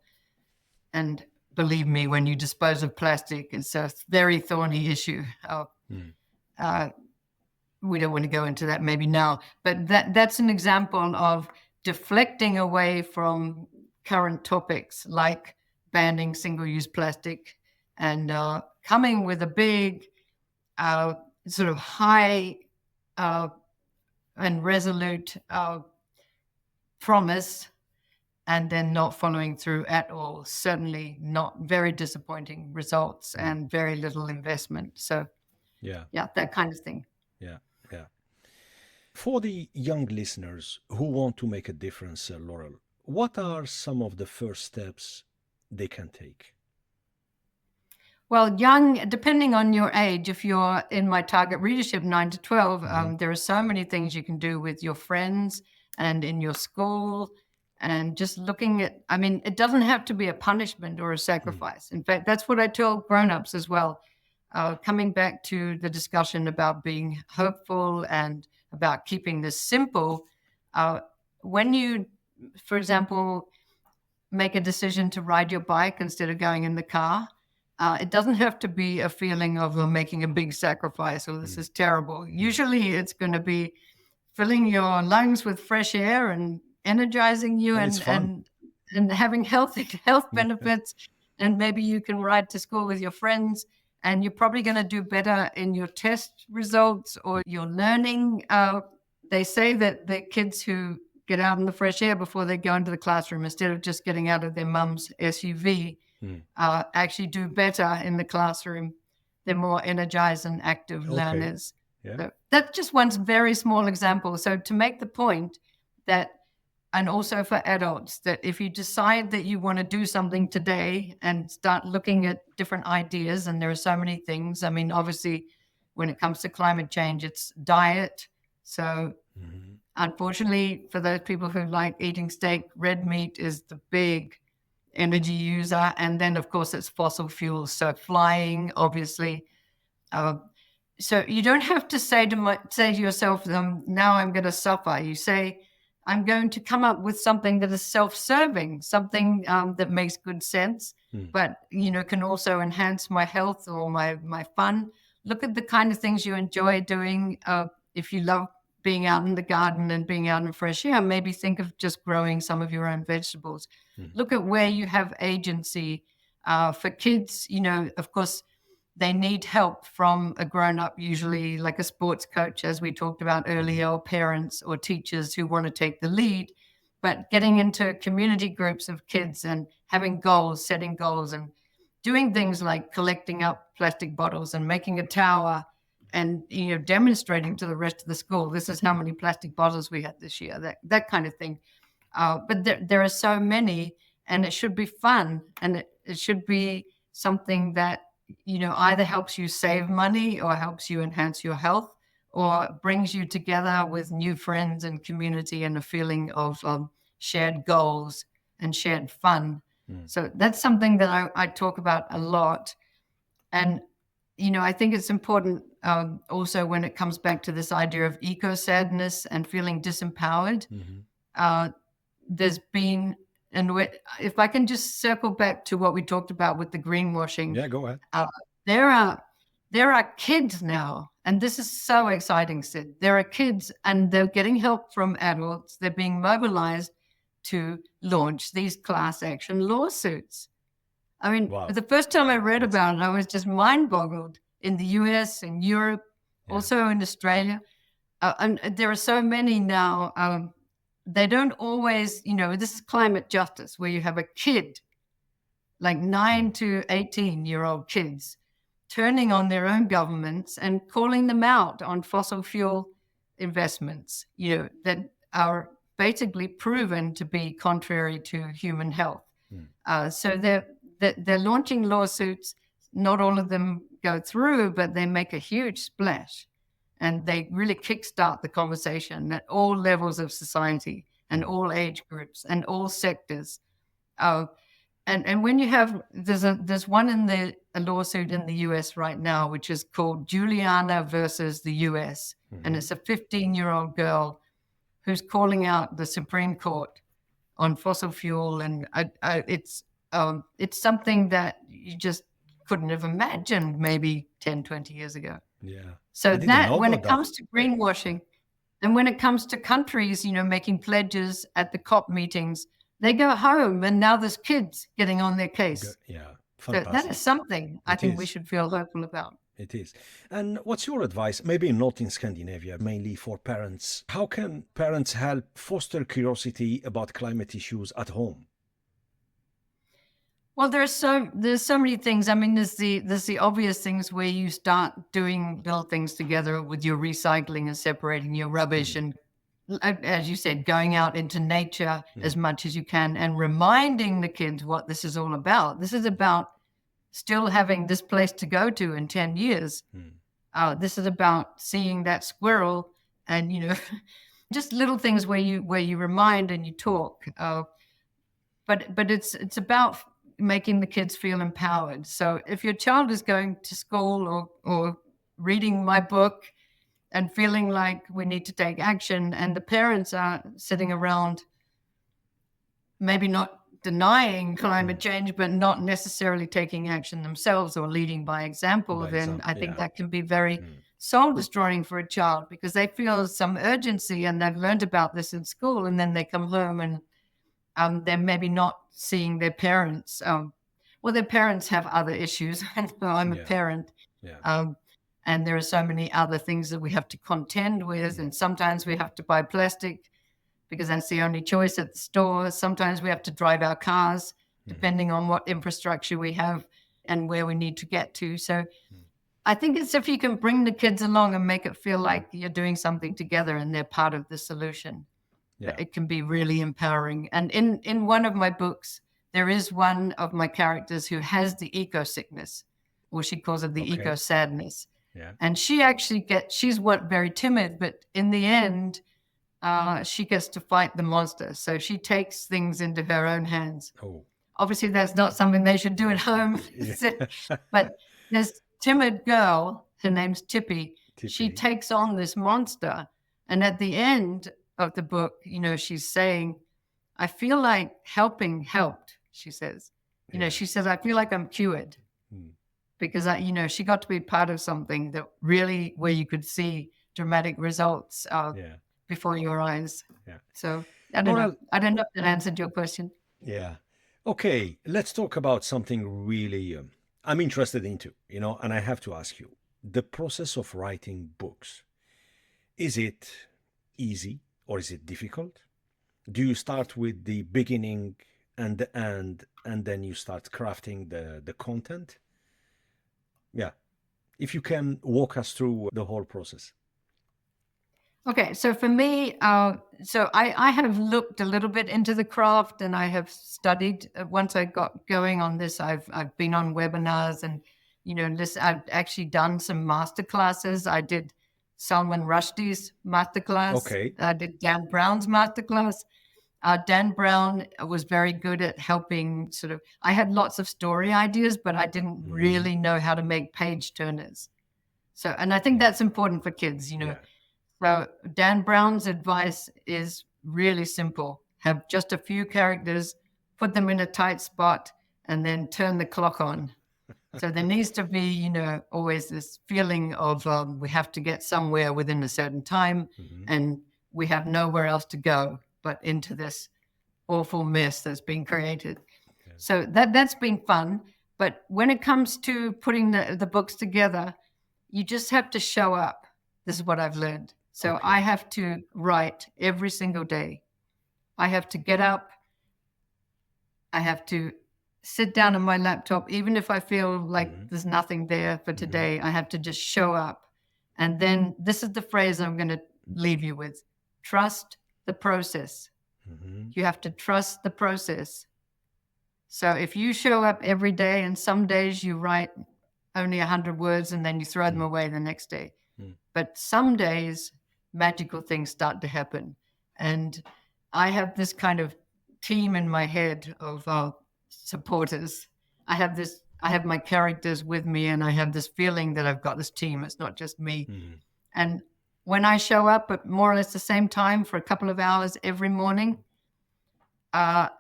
And believe me, when you dispose of plastic, it's a very thorny issue. We don't want to go into that maybe now, but that's an example of deflecting away from current topics like banning single-use plastic and coming with a big sort of high and resolute promise, and then not following through at all. Certainly not, very disappointing results and very little investment. So yeah, that kind of thing. Yeah. For the young listeners who want to make a difference, Laurel, what are some of the first steps they can take? Well, depending on your age, if you're in my target readership, 9 to 12, there are so many things you can do with your friends and in your school. And just looking at, it doesn't have to be a punishment or a sacrifice. In fact, that's what I tell grown-ups as well. Coming back to the discussion about being hopeful and about keeping this simple, when you, for example, make a decision to ride your bike instead of going in the car, it doesn't have to be a feeling of making a big sacrifice or this is terrible. Usually it's going to be filling your lungs with fresh air and energizing you and having health benefits. And maybe you can ride to school with your friends, and you're probably going to do better in your test results or your learning. They say that the kids who get out in the fresh air before they go into the classroom, instead of just getting out of their mum's SUV, actually do better in the classroom. They're more energized and active learners. Yeah. So that's just one very small example. So to make the point that, and also for adults, that if you decide that you want to do something today and start looking at different ideas, and there are so many things. Obviously, when it comes to climate change, it's diet. So unfortunately, for those people who like eating steak, red meat is the big energy user. And then, of course, it's fossil fuels. So flying, obviously. So you don't have to say to yourself, now I'm going to suffer. You say, I'm going to come up with something that is self-serving, something that makes good sense, but can also enhance my health or my fun. Look at the kind of things you enjoy doing. If you love being out in the garden and being out in fresh air, maybe think of just growing some of your own vegetables. Look at where you have agency. For kids, of course, they need help from a grown-up, usually like a sports coach, as we talked about earlier, or parents or teachers who want to take the lead. But getting into community groups of kids and having goals, setting goals, and doing things like collecting up plastic bottles and making a tower and demonstrating to the rest of the school, this is how many plastic bottles we had this year, that kind of thing. But there are so many, and it should be fun, and it should be something that either helps you save money or helps you enhance your health or brings you together with new friends and community and a feeling of shared goals and shared fun. So that's something that I talk about a lot. And, I think it's important also when it comes back to this idea of eco-sadness and feeling disempowered. There's been, and if I can just circle back to what we talked about with the greenwashing. Yeah, go ahead. There are kids now, and this is so exciting, Sid. There are kids, and they're getting help from adults. They're being mobilized to launch these class action lawsuits. I mean, Wow. the first time I read about it, I was just mind boggled in the US, in Europe, also in Australia. And there are so many now. They don't always, this is climate justice, where you have a kid, like 9 to 18-year-old kids, turning on their own governments and calling them out on fossil fuel investments, that are basically proven to be contrary to human health. So they're launching lawsuits. Not all of them go through, but they make a huge splash. And they really kickstart the conversation at all levels of society and all age groups and all sectors. And when you have, there's one a lawsuit in the US right now, which is called Juliana versus the US. And it's a 15-year-old girl who's calling out the Supreme Court on fossil fuel. And it's something that you just couldn't have imagined maybe 10, 20 years ago. Yeah. So that when it comes to greenwashing, and when it comes to countries, making pledges at the COP meetings, they go home and now there's kids getting on their case. Yeah. So that is something I think we should feel hopeful about. It is. And what's your advice, maybe not in Scandinavia, mainly for parents? How can parents help foster curiosity about climate issues at home? Well, there's so many things. I mean, there's the obvious things where you start doing little things together with your recycling and separating your rubbish, and as you said, going out into nature as much as you can and reminding the kids what this is all about. This is about still having this place to go to in 10 years. This is about seeing that squirrel, and just little things where you remind and you talk. But it's about making the kids feel empowered. So if your child is going to school or reading my book and feeling like we need to take action, and the parents are sitting around maybe not denying climate change, but not necessarily taking action themselves or leading by example, then I think that can be very soul destroying for a child, because they feel some urgency and they've learned about this in school, and then they come home and they're maybe not seeing their parents. Well, their parents have other issues. I'm a parent. And there are so many other things that we have to contend with. And sometimes we have to buy plastic because that's the only choice at the store. Sometimes we have to drive our cars, depending on what infrastructure we have and where we need to get to. So I think it's if you can bring the kids along and make it feel like you're doing something together and they're part of the solution. It can be really empowering. And in one of my books, there is one of my characters who has the eco sickness, or she calls it the eco sadness. And she actually she's very timid, but in the end, she gets to fight the monster. So she takes things into her own hands. Obviously, that's not something they should do at home. But this timid girl, her name's Tippy, she takes on this monster. And at the end of the book, she's saying, I feel like helping helped, she says. She says, I feel like I'm cured. Because, she got to be part of something that really, where you could see dramatic results before your eyes. So I don't know. I don't know if that answered your question. Okay, let's talk about something really I'm interested into, and I have to ask you, the process of writing books. Is it easy or is it difficult? Do you start with the beginning and the end, and then you start crafting the content? If you can walk us through the whole process. Okay, so for me, so I have looked a little bit into the craft, and I have studied. Once I got going on this, I've been on webinars, and I've actually done some master classes. I did Salman Rushdie's masterclass. I did Dan Brown's masterclass. Dan Brown was very good at helping I had lots of story ideas, but I didn't really know how to make page turners. So, and I think that's important for kids, So Dan Brown's advice is really simple. Have just a few characters, put them in a tight spot, and then turn the clock on. So there needs to be, always this feeling of we have to get somewhere within a certain time, and we have nowhere else to go but into this awful mess that's been created. So that's been fun. But when it comes to putting the books together, you just have to show up. This is what I've learned. So Okay. I have to write every single day. I have to get up. I have to sit down on my laptop, even if I feel like there's nothing there for today. I have to just show up. And then this is the phrase I'm going to leave you with: trust the process. You have to trust the process. So if you show up every day, and some days you write only 100 words and then you throw them away the next day. But some days magical things start to happen. And I have this kind of team in my head of supporters. I have my characters with me, and I have this feeling that I've got this team. It's not just me. And when I show up at more or less the same time for a couple of hours every morning, a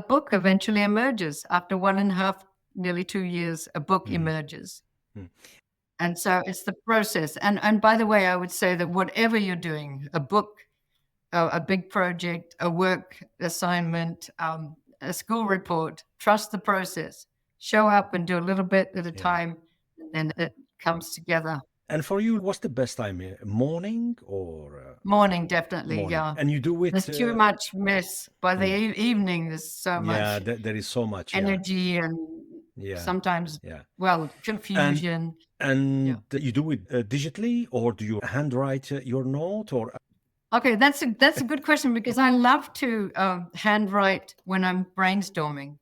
book eventually emerges. After 1.5, nearly 2 years, a book emerges. And so it's the process. And by the way, I would say that whatever you're doing, a book, a big project, a work assignment, a school report, trust the process. Show up and do a little bit at a time, and then it comes together. And for you, what's the best time? Morning or Morning, definitely, morning? yeah. And you do it. There's too much mess. By the evening, there's so Yeah, much there is so much energy and sometimes, well, confusion. And you do it digitally, or do you handwrite your note, or? Okay, that's a good question, because I love to handwrite when I'm brainstorming,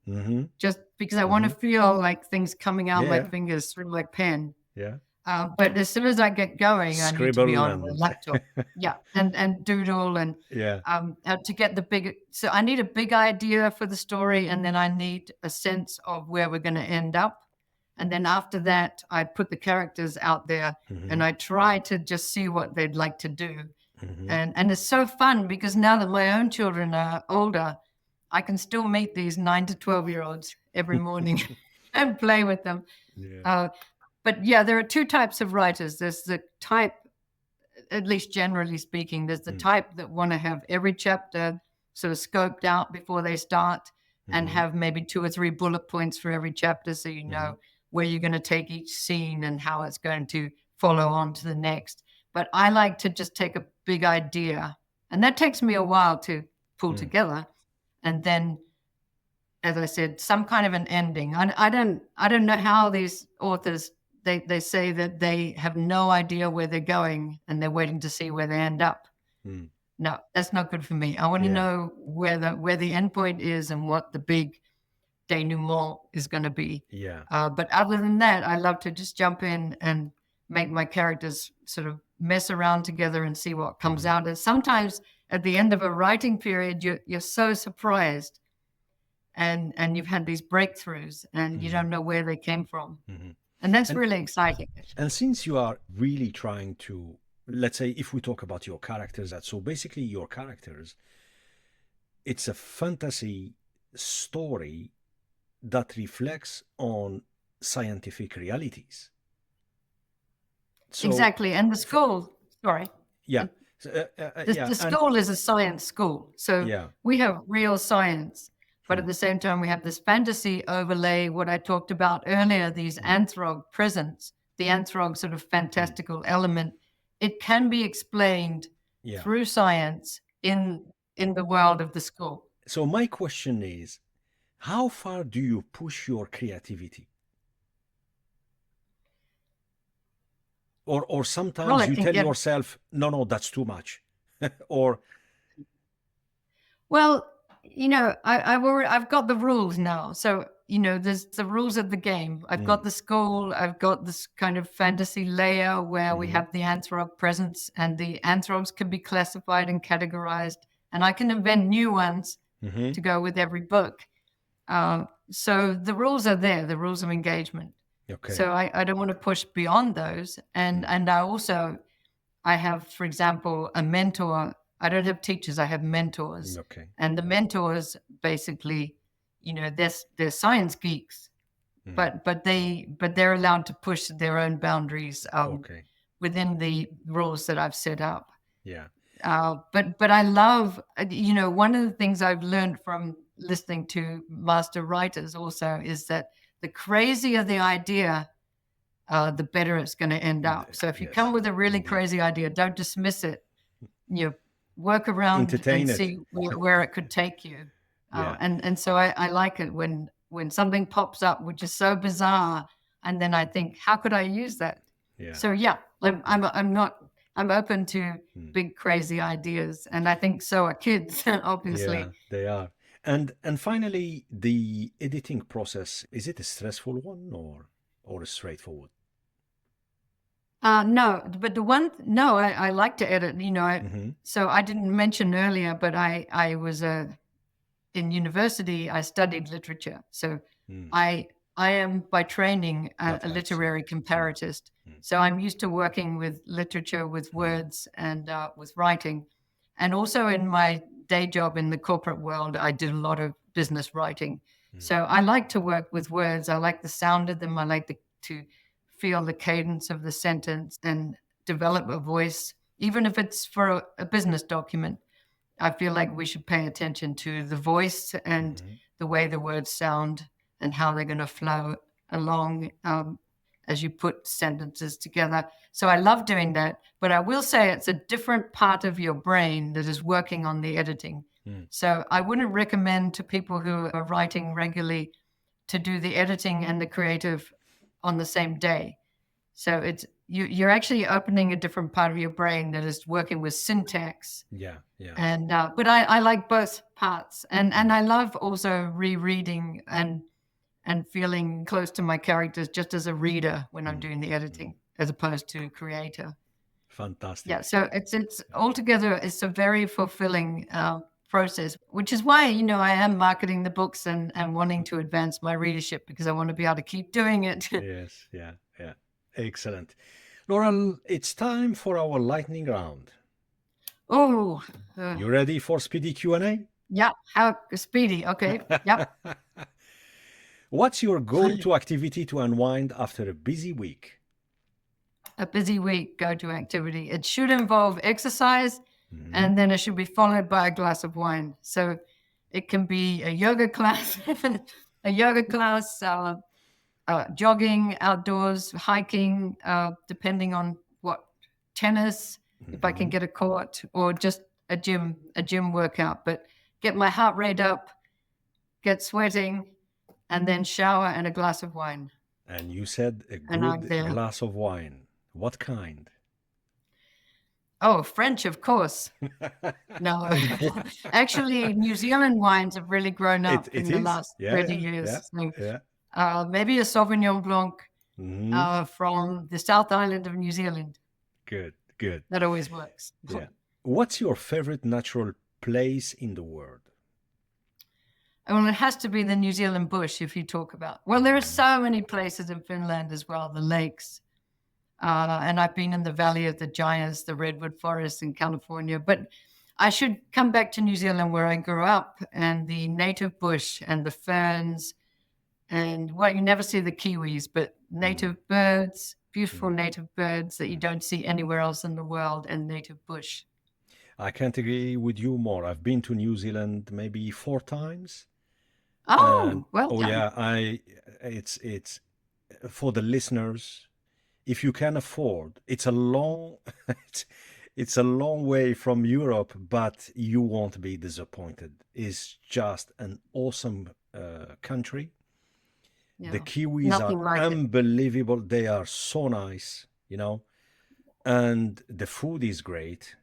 just because I want to feel like things coming out my fingers through my pen. Yeah. But as soon as I get going, I need to be on and my laptop. And doodle and to get the big. So I need a big idea for the story, and then I need a sense of where we're going to end up. And then after that, I put the characters out there, and I try to just see what they'd like to do. And it's so fun, because now that my own children are older, I can still meet these 9 to 12-year-olds every morning and play with them. But yeah, there are two types of writers. There's the type, at least generally speaking, there's the type that want to have every chapter sort of scoped out before they start, and have maybe 2 or 3 bullet points for every chapter, so you know where you're going to take each scene and how it's going to follow on to the next. But I like to just take a big idea, and that takes me a while to pull together. And then, as I said, some kind of an ending. I don't know how these authors, they say that they have no idea where they're going and they're waiting to see where they end up. No, that's not good for me. I want to know where the end point is and what the big denouement is going to be. But other than that, I love to just jump in and make my characters sort of mess around together and see what comes out. And sometimes at the end of a writing period, you're so surprised, and you've had these breakthroughs, and you don't know where they came from. And that's really exciting. And since you are really trying to, let's say, if we talk about your characters, so basically your characters, it's a fantasy story that reflects on scientific realities. So, exactly. And the school, sorry. Yeah. The school is a science school. So we have real science, but at the same time, we have this fantasy overlay, what I talked about earlier, these anthrog presence, the anthrog sort of fantastical element. It can be explained through science in the world of the school. So my question is, how far do you push your creativity? Or sometimes you tell yourself, no, that's too much. Or, well, I've got the rules now. So, there's the rules of the game. I've got the school. I've got this kind of fantasy layer where we have the anthrog presence, and the anthrogs can be classified and categorized, and I can invent new ones to go with every book. So the rules are there, the rules of engagement. Okay. So I don't want to push beyond those. And I have, for example, a mentor. I don't have teachers, I have mentors. Okay. And the mentors basically, they're science geeks, but they're allowed to push their own boundaries within the rules that I've set up. Yeah. But I love, one of the things I've learned from listening to master writers also is that the crazier the idea, the better it's going to end up. So if you come with a really crazy idea, don't dismiss it. Work around Entertain and it. see where it could take you. Yeah. And so I like it when something pops up which is so bizarre, and then I think, how could I use that? Yeah. So I'm open to big crazy ideas, and I think so are kids, obviously. Yeah, they are. And finally, the editing process, is it a stressful one or a straightforward? No, but I like to edit, so I didn't mention earlier, but I was in university, I studied literature. So I am by training That a helps. literary comparatist. So I'm used to working with literature, with words, and with writing. And also in my day job in the corporate world, I did a lot of business writing. So I like to work with words. I like the sound of them. I like to feel the cadence of the sentence and develop a voice, even if it's for a business document. I feel like we should pay attention to the voice and the way the words sound and how they're going to flow along as you put sentences together. So I love doing that. But I will say it's a different part of your brain that is working on the editing. So I wouldn't recommend to people who are writing regularly to do the editing and the creative on the same day. So you're actually opening a different part of your brain that is working with syntax. Yeah, yeah. And but I like both parts, and I love also rereading and feeling close to my characters just as a reader when I'm doing the editing, as opposed to creator. Fantastic. Yeah, so it's altogether it's a very fulfilling process, which is why I am marketing the books and wanting to advance my readership, because I want to be able to keep doing it. Yes, yeah, yeah. Excellent. Laurel, it's time for our lightning round. Oh, You ready for speedy Q&A? yeah. How speedy? Okay. Yep. What's your go-to activity to unwind after a busy week? A busy week go-to activity. It should involve exercise, and then it should be followed by a glass of wine. So it can be a yoga class, jogging outdoors, hiking, depending on what, tennis, if I can get a court, or just a gym workout. But get my heart rate up, get sweating, and then shower and a glass of wine. And you said a And I'm good there. glass of wine. What kind? Oh, French, of course. No, actually, New Zealand wines have really grown up in the last 30 years. Yeah. Maybe a Sauvignon Blanc from the South Island of New Zealand. Good. That always works. Yeah. What's your favorite natural place in the world? Well, it has to be the New Zealand bush if you talk about. Well, there are so many places in Finland as well, the lakes. And I've been in the Valley of the Giants, the redwood forest in California. But I should come back to New Zealand, where I grew up, and the native bush and the ferns. And, well, you never see the kiwis, but native birds, beautiful native birds that you don't see anywhere else in the world, and native bush. I can't agree with you more. I've been to New Zealand maybe 4 times. Oh, well done. Yeah, it's for the listeners, if you can afford, it's a long it's a long way from Europe, but you won't be disappointed. It's just an awesome country. Yeah, The Kiwis nothing are like it. unbelievable. They are so nice, and the food is great.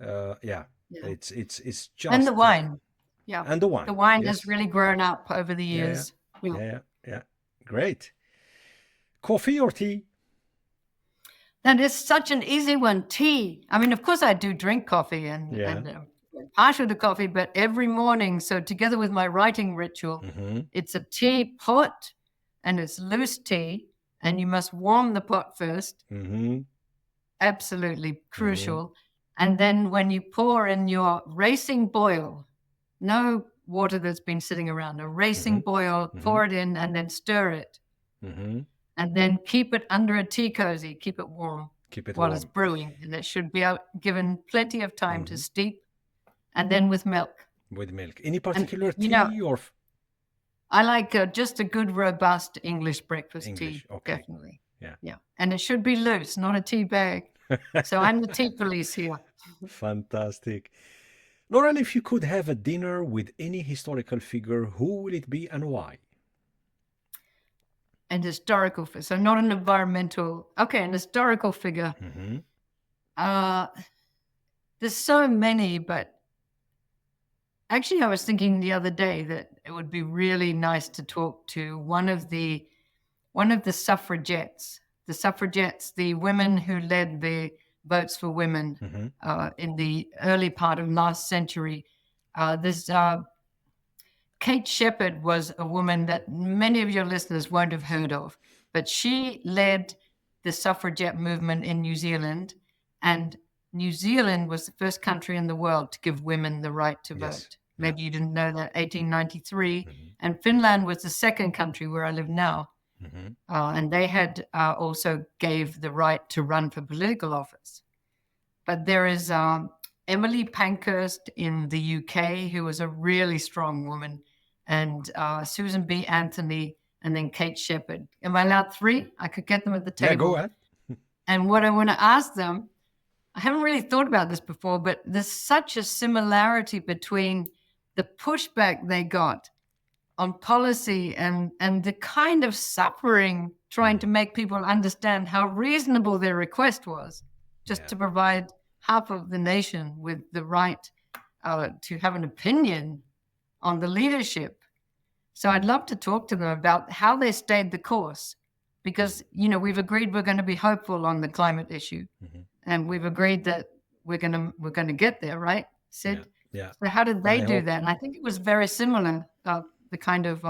Yeah, it's just, And the wine. Yeah. and the wine. The wine Yes. has really grown up over the Yeah, years. Yeah. Great. Coffee or tea? That is such an easy one. Tea. I mean, of course, I do drink coffee and partial to coffee, but every morning. So together with my writing ritual, it's a tea pot, and it's loose tea, and you must warm the pot first. Absolutely crucial. And then when you pour in your racing boil, no water that's been sitting around, a racing boil, pour it in and then stir it. And then keep it under a tea cozy, keep it warm while it's brewing. And it should be given plenty of time to steep, and then with milk. With milk. Any And, particular you know, tea or I like just a good, robust English breakfast English? tea, Okay. definitely. Yeah. Yeah. And it should be loose, not a tea bag. So I'm the tea police here. Fantastic. Laurel, if you could have a dinner with any historical figure, who will it be and why? An historical figure. So not an environmental. Okay, an historical figure. Hmm. Uh, there's so many, but actually, I was thinking the other day that it would be really nice to talk to one of the suffragettes, the women who led the votes for women Hmm. in the early part of last century. This Kate Shepherd was a woman that many of your listeners won't have heard of, but she led the suffragette movement in New Zealand, and New Zealand was the first country in the world to give women the right to Yes. vote. Yeah. Maybe you didn't know that, 1893. Hmm. And Finland was the second country where I live now. Hmm. And they had also gave the right to run for political office. But there is Emily Pankhurst in the UK, who was a really strong woman, and Susan B. Anthony, and then Kate Shepherd. Am I allowed three? I could get them at the table. Yeah, go ahead. And what I want to ask them, I haven't really thought about this before, but there's such a similarity between the pushback they got on policy and the kind of suffering trying to make people understand how reasonable their request was, just Yeah. to provide half of the nation with the right to have an opinion on the leadership. So I'd love to talk to them about how they stayed the course, because we've agreed we're going to be hopeful on the climate issue, Hmm. and we've agreed that we're going to get there, right, Sid? Yeah. So how did they I do hope. that? And I think it was very similar, the kind of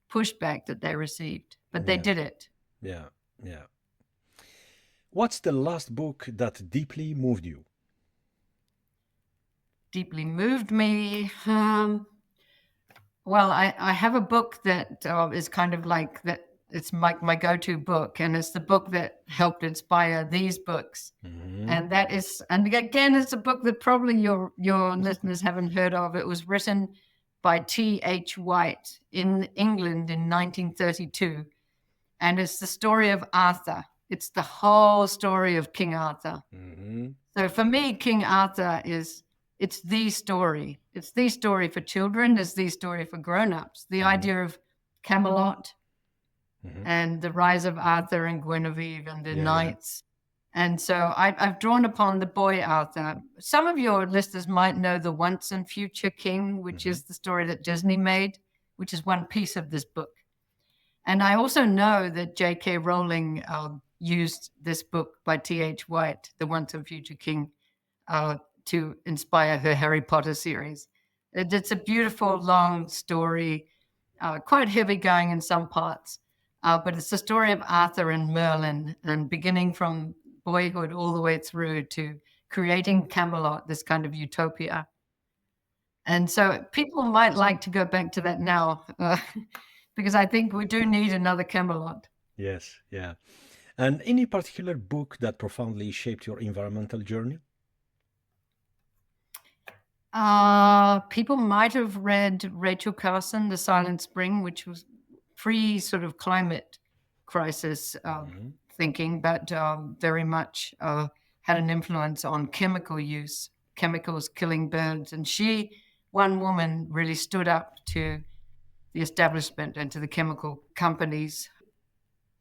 pushback that they received, but they Yeah. did it. Yeah. Yeah. What's the last book that deeply moved you? Deeply moved me. Well, I have a book that is kind of like that. It's my go-to book, and it's the book that helped inspire these books. Hmm. And that is, and again, it's a book that probably your listeners haven't heard of. It was written by T.H. White in England in 1932. And it's the story of Arthur. It's the whole story of King Arthur. Hmm. So for me, King Arthur it's the story. It's the story for children. It's the story for grown-ups. The idea of Camelot Hmm. and the rise of Arthur and Guinevere and the Yeah. knights. And so I've drawn upon the boy Arthur. Some of your listeners might know The Once and Future King, which is the story that Disney made, which is one piece of this book. And I also know that J.K. Rowling used this book by T.H. White, The Once and Future King, to inspire her Harry Potter series. It's a beautiful, long story, quite heavy going in some parts. But it's the story of Arthur and Merlin, and beginning from boyhood all the way through to creating Camelot, this kind of utopia. And so people might like to go back to that now, because I think we do need another Camelot. Yes. Yeah. And any particular book that profoundly shaped your environmental journey? People might have read Rachel Carson, The Silent Spring, which was pre sort of climate crisis thinking, but very much had an influence on chemical use, chemicals killing birds. And one woman, really stood up to the establishment and to the chemical companies.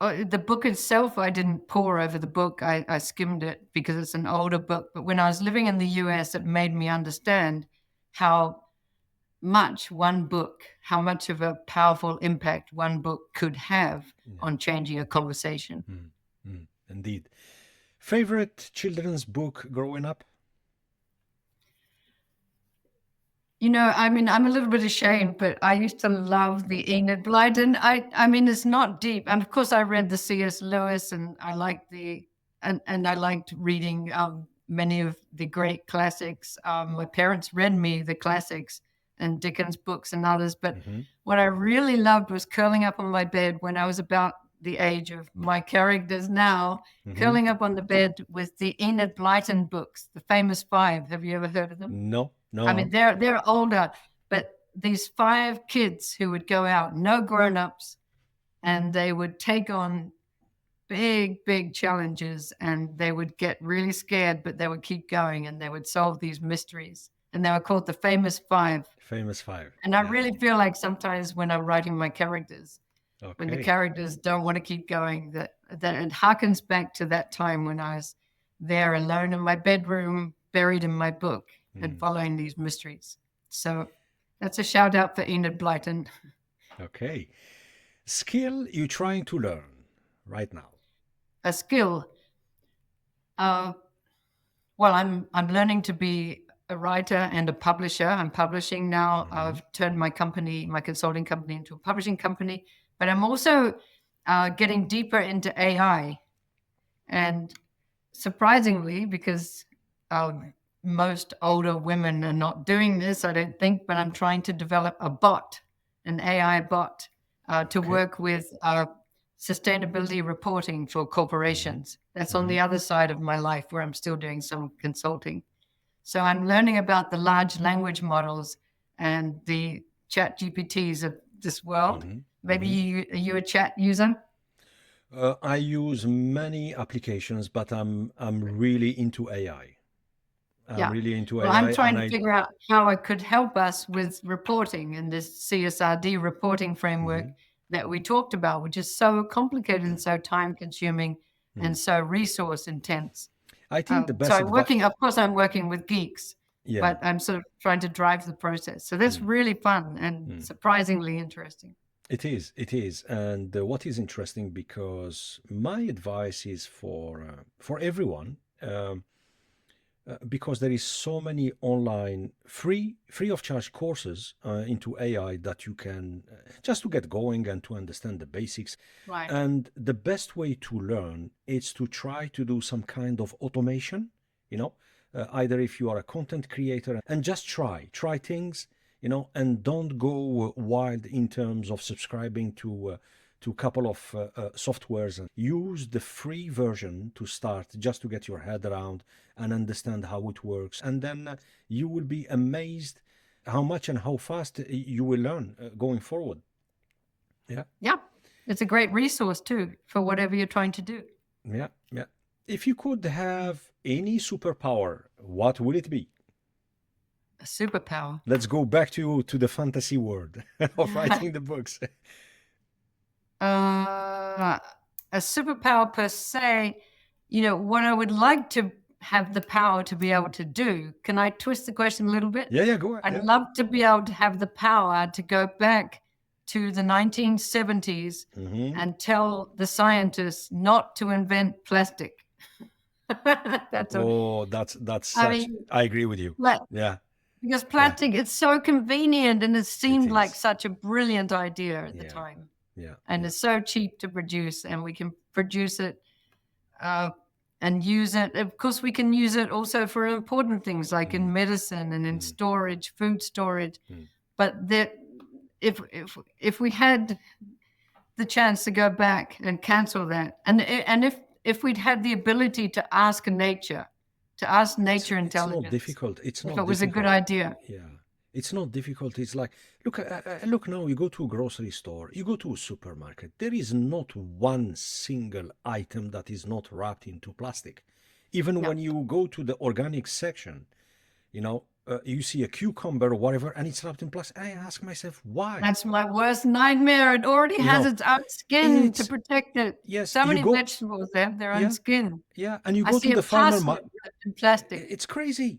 The book itself, I didn't pore over the book. I skimmed it because it's an older book. But when I was living in the US, it made me understand how much of a powerful impact one book could have on changing a conversation. Indeed. Favorite children's book growing up? I'm a little bit ashamed, but I used to love the Enid Blyton. I mean, it's not deep. And of course, I read the C.S. Lewis, and I liked and I liked reading many of the great classics. My parents read me the classics and Dickens books and others. But what I really loved was curling up on my bed when I was about the age of my characters now, curling up on the bed with the Enid Blyton books, the famous five. Have you ever heard of them? No. I mean, No. they're older, but these 5 kids who would go out, no grown-ups, and they would take on big challenges, and they would get really scared, but they would keep going, and they would solve these mysteries. And they were called the Famous Five. Famous five. And I Yeah. really feel like sometimes when I'm writing my characters, when the Okay. characters don't want to keep going, that it harkens back to that time when I was there alone in my bedroom, buried in my book, and following these mysteries. So that's a shout out for Enid Blyton. Okay. Skill you're trying to learn right now. A skill. Well, I'm learning to be a writer and a publisher. I'm publishing now. I've turned my consulting company, into a publishing company. But I'm also getting deeper into AI. And surprisingly, because most older women are not doing this, I don't think, but I'm trying to develop a bot, an AI bot, to work with sustainability reporting for corporations. That's on the other side of my life where I'm still doing some consulting. So I'm learning about the large language models and the chat GPTs of this world. Maybe are you a chat user? I use many applications, but I'm really into AI. I'm really into Well, AI, I'm trying and to figure out how it could help us with reporting in this CSRD reporting framework that we talked about, which is so complicated and so time consuming and so resource intense. I think the So best advice. of course, I'm working with geeks, Yeah, but I'm sort of trying to drive the process. So that's really fun and surprisingly interesting. it is. It is. And what is interesting, because my advice is for everyone, because there is so many online free of charge courses into AI that you can just to get going and to understand the basics. Right. And the best way to learn is to try to do some kind of automation, either if you are a content creator, and just try things, and don't go wild in terms of subscribing to a couple of softwares. Use the free version to start, just to get your head around and understand how it works. And then you will be amazed how much and how fast you will learn going forward. Yeah. Yeah. It's a great resource too for whatever you're trying to do. Yeah. Yeah. If you could have any superpower, what would it be? A superpower. Let's go back to the fantasy world of writing the books. A superpower per se, what I would like to have the power to be able to do. Can I twist the question a little bit? Yeah, go ahead. I'd love to be able to have the power to go back to the 1970s and tell the scientists not to invent plastic. That's such. I agree with you. Yeah. Because plastic, it's so convenient, and it seemed like is. such a brilliant idea at the time. Yeah. And it's so cheap to produce, and we can produce it and use it. Of course, we can use it also for important things like in medicine and in storage, food storage. But if we had the chance to go back and cancel that, and if we'd had the ability to ask nature intelligence. It's not difficult. It's not if it was difficult. a good idea. Yeah. It's not difficult. It's like, look now, you go to a grocery store, you go to a supermarket. There is not one single item that is not wrapped into plastic. Even when you go to the organic section, you see a cucumber or whatever, and it's wrapped in plastic. I ask myself, why? That's my worst nightmare. It already has its own skin to protect it. Yes. So many vegetables have their own skin. Yeah. And you go to the farmer market. In plastic. It's crazy.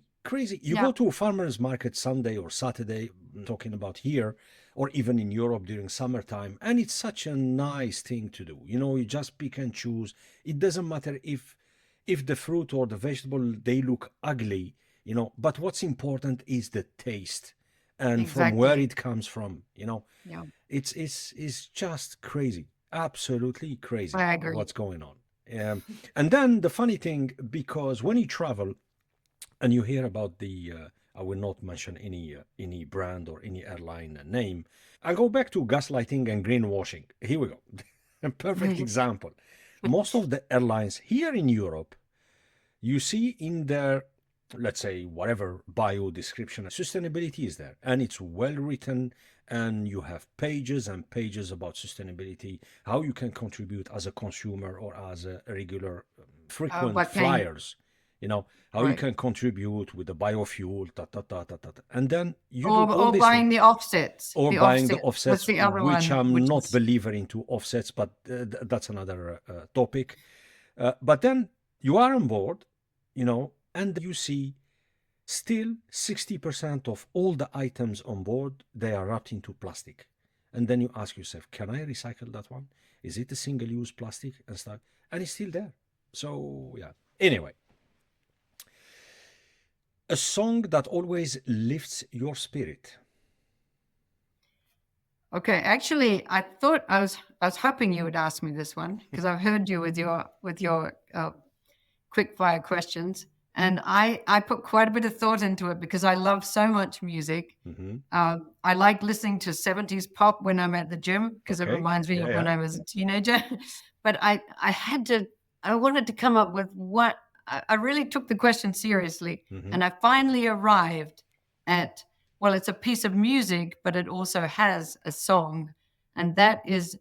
You go to a farmer's market Sunday or Saturday, talking about here, or even in Europe during summertime, and it's such a nice thing to do. You just pick and choose. It doesn't matter if the fruit or the vegetable, they look ugly, but what's important is the taste and from where it comes from. It's just crazy, absolutely crazy. I agree. What's going on. And then the funny thing, because when you travel and you hear about I will not mention any brand or any airline name. I go back to gaslighting and greenwashing. Here we go. A perfect example. Most of the airlines here in Europe, you see in their let's say, whatever bio description, sustainability is there and it's well written, and you have pages and pages about sustainability, how you can contribute as a consumer or as a regular frequent What can flyers, you know, how you right? can contribute with the biofuel, and then you do all Or these things, buying the offsets. or The buying the offsets. What's offsets, the other which one? I'm Which not is believer into offsets, but that's another topic. But then you are on board, and you see still 60% of all the items on board, they are wrapped into plastic. And then you ask yourself, can I recycle that one? Is it a single-use plastic and stuff? And it's still there. So, yeah. Anyway, a song that always lifts your spirit. okay. Actually, I thought I was hoping you would ask me this one because I've heard you with your quick fire questions, and I put quite a bit of thought into it because I love so much music. Mm-hmm. I like listening to 70s pop when I'm at the gym because it Okay. reminds me Yeah, of when yeah. I was a teenager. But I wanted to come up with what I really took the question seriously. Mm-hmm. And I finally arrived at, well, it's a piece of music, but it also has a song. And that is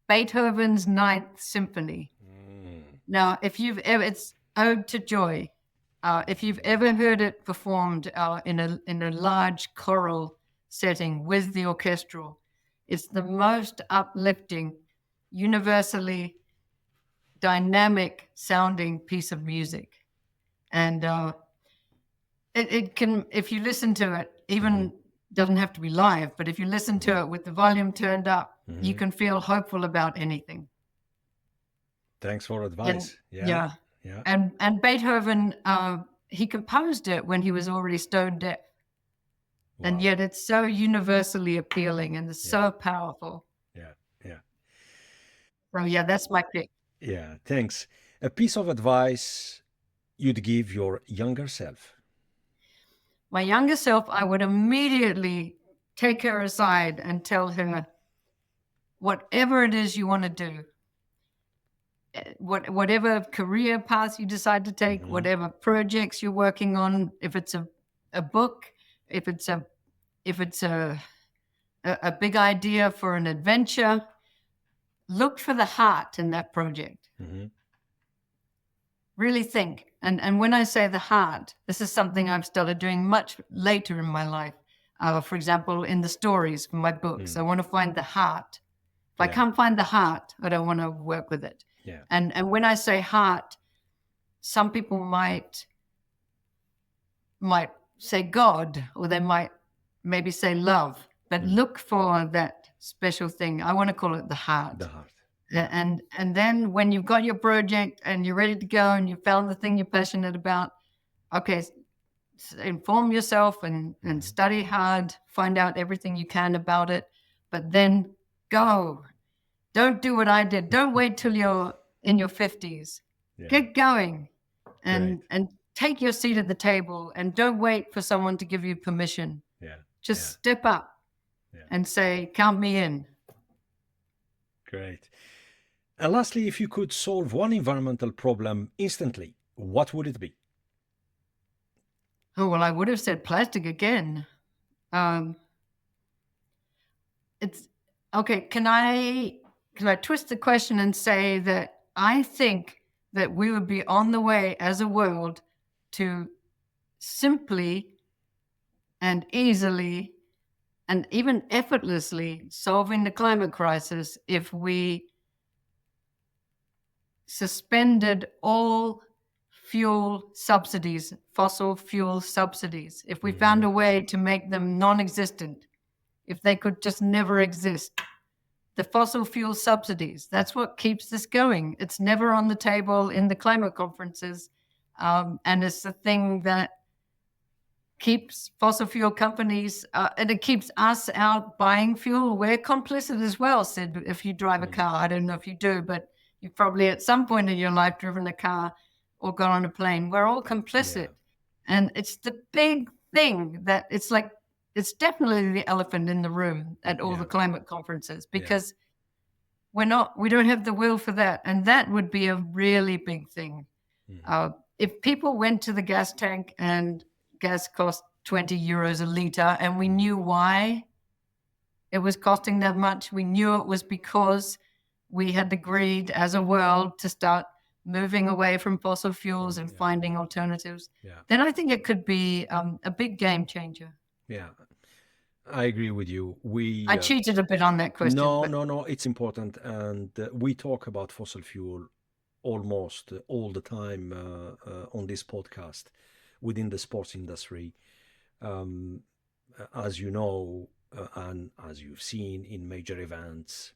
Beethoven's Ninth Symphony. Now, if you've ever, it's Ode to Joy. If you've ever heard it performed in a large choral setting with the orchestral, it's the most uplifting, universally dynamic sounding piece of music. And it can, if you listen to it, even doesn't have to be live, but if you listen to it with the volume turned up, you can feel hopeful about anything. Thanks for And advice. Yeah. yeah, Yeah. and Beethoven, he composed it when he was already stone deaf, and Wow. yet it's so universally appealing and it's Yeah. so powerful. Yeah. Yeah. So yeah, that's my pick. Yeah. Thanks. A piece of advice you'd give your younger self. My younger self, I would immediately take her aside and tell her, whatever it is you want to do, whatever career path you decide to take, whatever projects you're working on, if it's a book, if it's a big idea for an adventure, look for the heart in that project. Really think. And when I say the heart, this is something I've started doing much later in my life. For example, in the stories from my books, I want to find the heart. If I Yeah. can't find the heart, I don't want to work with it. Yeah. And when I say heart, some people might say God, or they might maybe say love, but look for that special thing. I want to call it the heart. The heart. And then when you've got your project and you're ready to go and you found the thing you're passionate about, okay, inform yourself and study hard, find out everything you can about it, but then go. Don't do what I did. Don't wait till you're in your 50s. Yeah. Get going Great. and take your seat at the table, and don't wait for someone to give you permission. Yeah. Just Yeah. step up and say, count me in. Great. And lastly, if you could solve one environmental problem instantly, what would it be? Oh, well, I would have said plastic again. It's okay. Can I twist the question and say that I think that we would be on the way as a world to simply and easily and even effortlessly solving the climate crisis if we suspended all fuel subsidies, fossil fuel subsidies, if we found a way to make them non-existent, if they could just never exist. The fossil fuel subsidies, that's what keeps this going. It's never on the table in the climate conferences. And it's the thing that keeps fossil fuel companies, and it keeps us out buying fuel. We're complicit as well, Sid. If you drive a car, I don't know if you do, but you've probably at some point in your life driven a car or gone on a plane. We're all complicit. Yeah. And it's the big thing that it's like, it's definitely the elephant in the room at all the climate conferences, because we don't have the will for that. And that would be a really big thing. if people went to the gas tank and gas cost 20 euros a liter, and we knew why it was costing that much, we knew it was because we had agreed as a world to start moving away from fossil fuels and finding alternatives, then I think it could be a big game changer. Yeah, I agree with you. I cheated a bit on that question. No, it's important. And we talk about fossil fuel almost all the time on this podcast within the sports industry. As you know, and as you've seen in major events,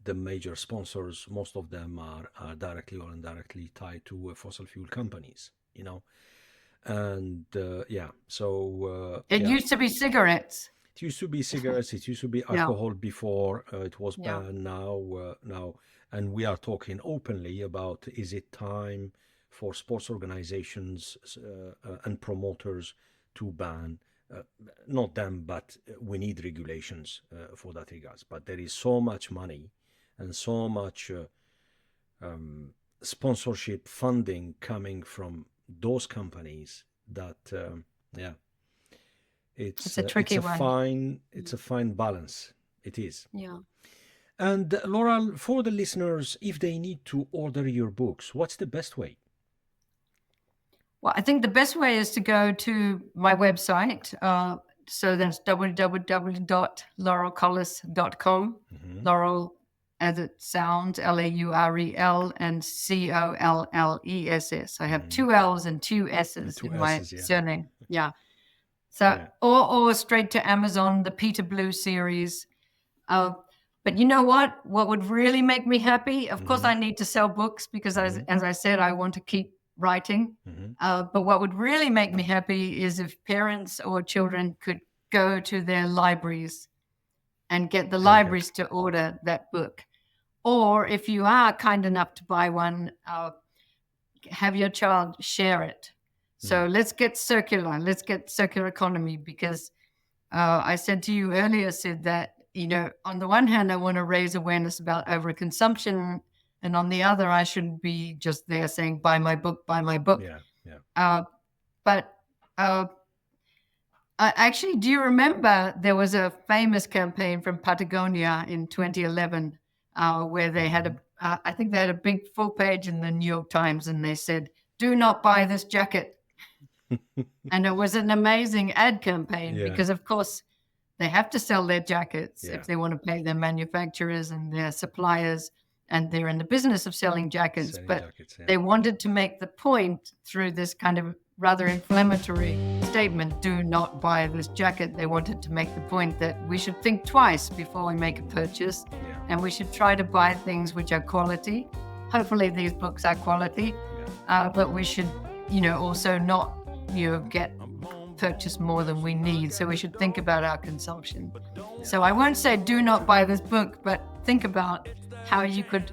the major sponsors, most of them are directly or indirectly tied to fossil fuel companies, and it used to be cigarettes. It used to be cigarettes. It used to be alcohol before it was banned. Now, and we are talking openly about, is it time for sports organizations and promoters to ban? Not them, but we need regulations for that regards. But there is so much money and so much sponsorship funding coming from those companies that it's a tricky one. It's a fine balance. It is. Yeah. And Laurel, for the listeners, if they need to order your books, what's the best way? Well, I think the best way is to go to my website. So that's www.laurelcolless.com. Laurel, as it sounds, Laurel, and Colless. I have two L's and two S's in my surname. Yeah. So, or straight to Amazon, the Peter Blue series. But you know what? What would really make me happy? Of course, I need to sell books because, as I said, I want to keep writing. But what would really make me happy is if parents or children could go to their libraries and get the libraries to order that book. Or if you are kind enough to buy one, have your child share it. So let's get circular. Let's get circular economy, because I said to you earlier, Sid, that, on the one hand, I want to raise awareness about overconsumption, and on the other, I shouldn't be just there saying, buy my book, buy my book. But actually, do you remember there was a famous campaign from Patagonia in 2011 where they had I think they had a big full page in the New York Times, and they said, do not buy this jacket. And it was an amazing ad campaign because, of course, they have to sell their jackets if they want to pay their manufacturers and their suppliers, and they're in the business of selling jackets. They wanted to make the point through this kind of rather inflammatory statement, do not buy this jacket. They wanted to make the point that we should think twice before we make a purchase, and we should try to buy things which are quality. Hopefully these books are quality, but we should, also not, purchase more than we need. So we should think about our consumption. So I won't say do not buy this book, but think about how you could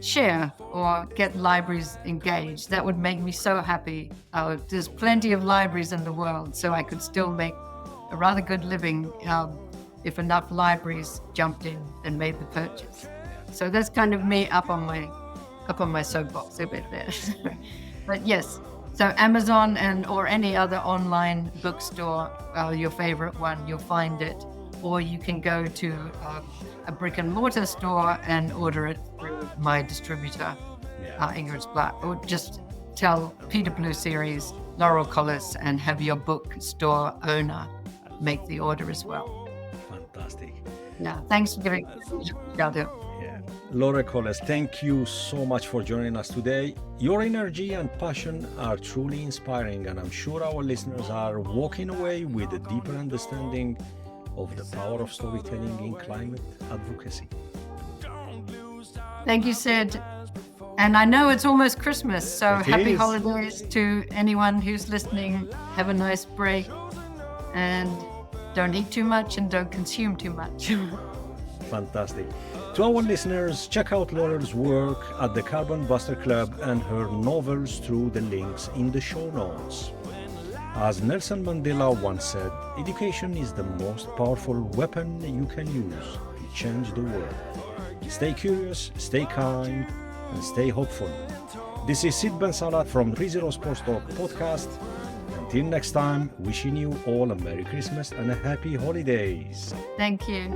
share or get libraries engaged. That would make me so happy. There's plenty of libraries in the world, so I could still make a rather good living if enough libraries jumped in and made the purchase. So that's kind of me up on my soapbox a bit there. But yes, so Amazon or any other online bookstore, your favorite one, you'll find it. Or you can go to a brick and mortar store and order it through my distributor, Ingrid's Black, or just tell Peter Blue Series, Laurel Colless, and have your bookstore owner make the order as well. Fantastic. Yeah, thanks for giving shout out. Laurel Colless, thank you so much for joining us today. Your energy and passion are truly inspiring, and I'm sure our listeners are walking away with a deeper understanding of the power of storytelling in climate advocacy. Thank you, Sid. And I know it's almost Christmas, so happy holidays to anyone who's listening. Have a nice break, and don't eat too much and don't consume too much. Fantastic. To our listeners, check out Laurel's work at the Carbon Buster Club and her novels through the links in the show notes. As Nelson Mandela once said, education is the most powerful weapon you can use to change the world. Stay curious, stay kind, and stay hopeful. This is Sid Bensalah from 30 Sports Talk podcast. Until next time, wishing you all a Merry Christmas and a Happy Holidays. Thank you.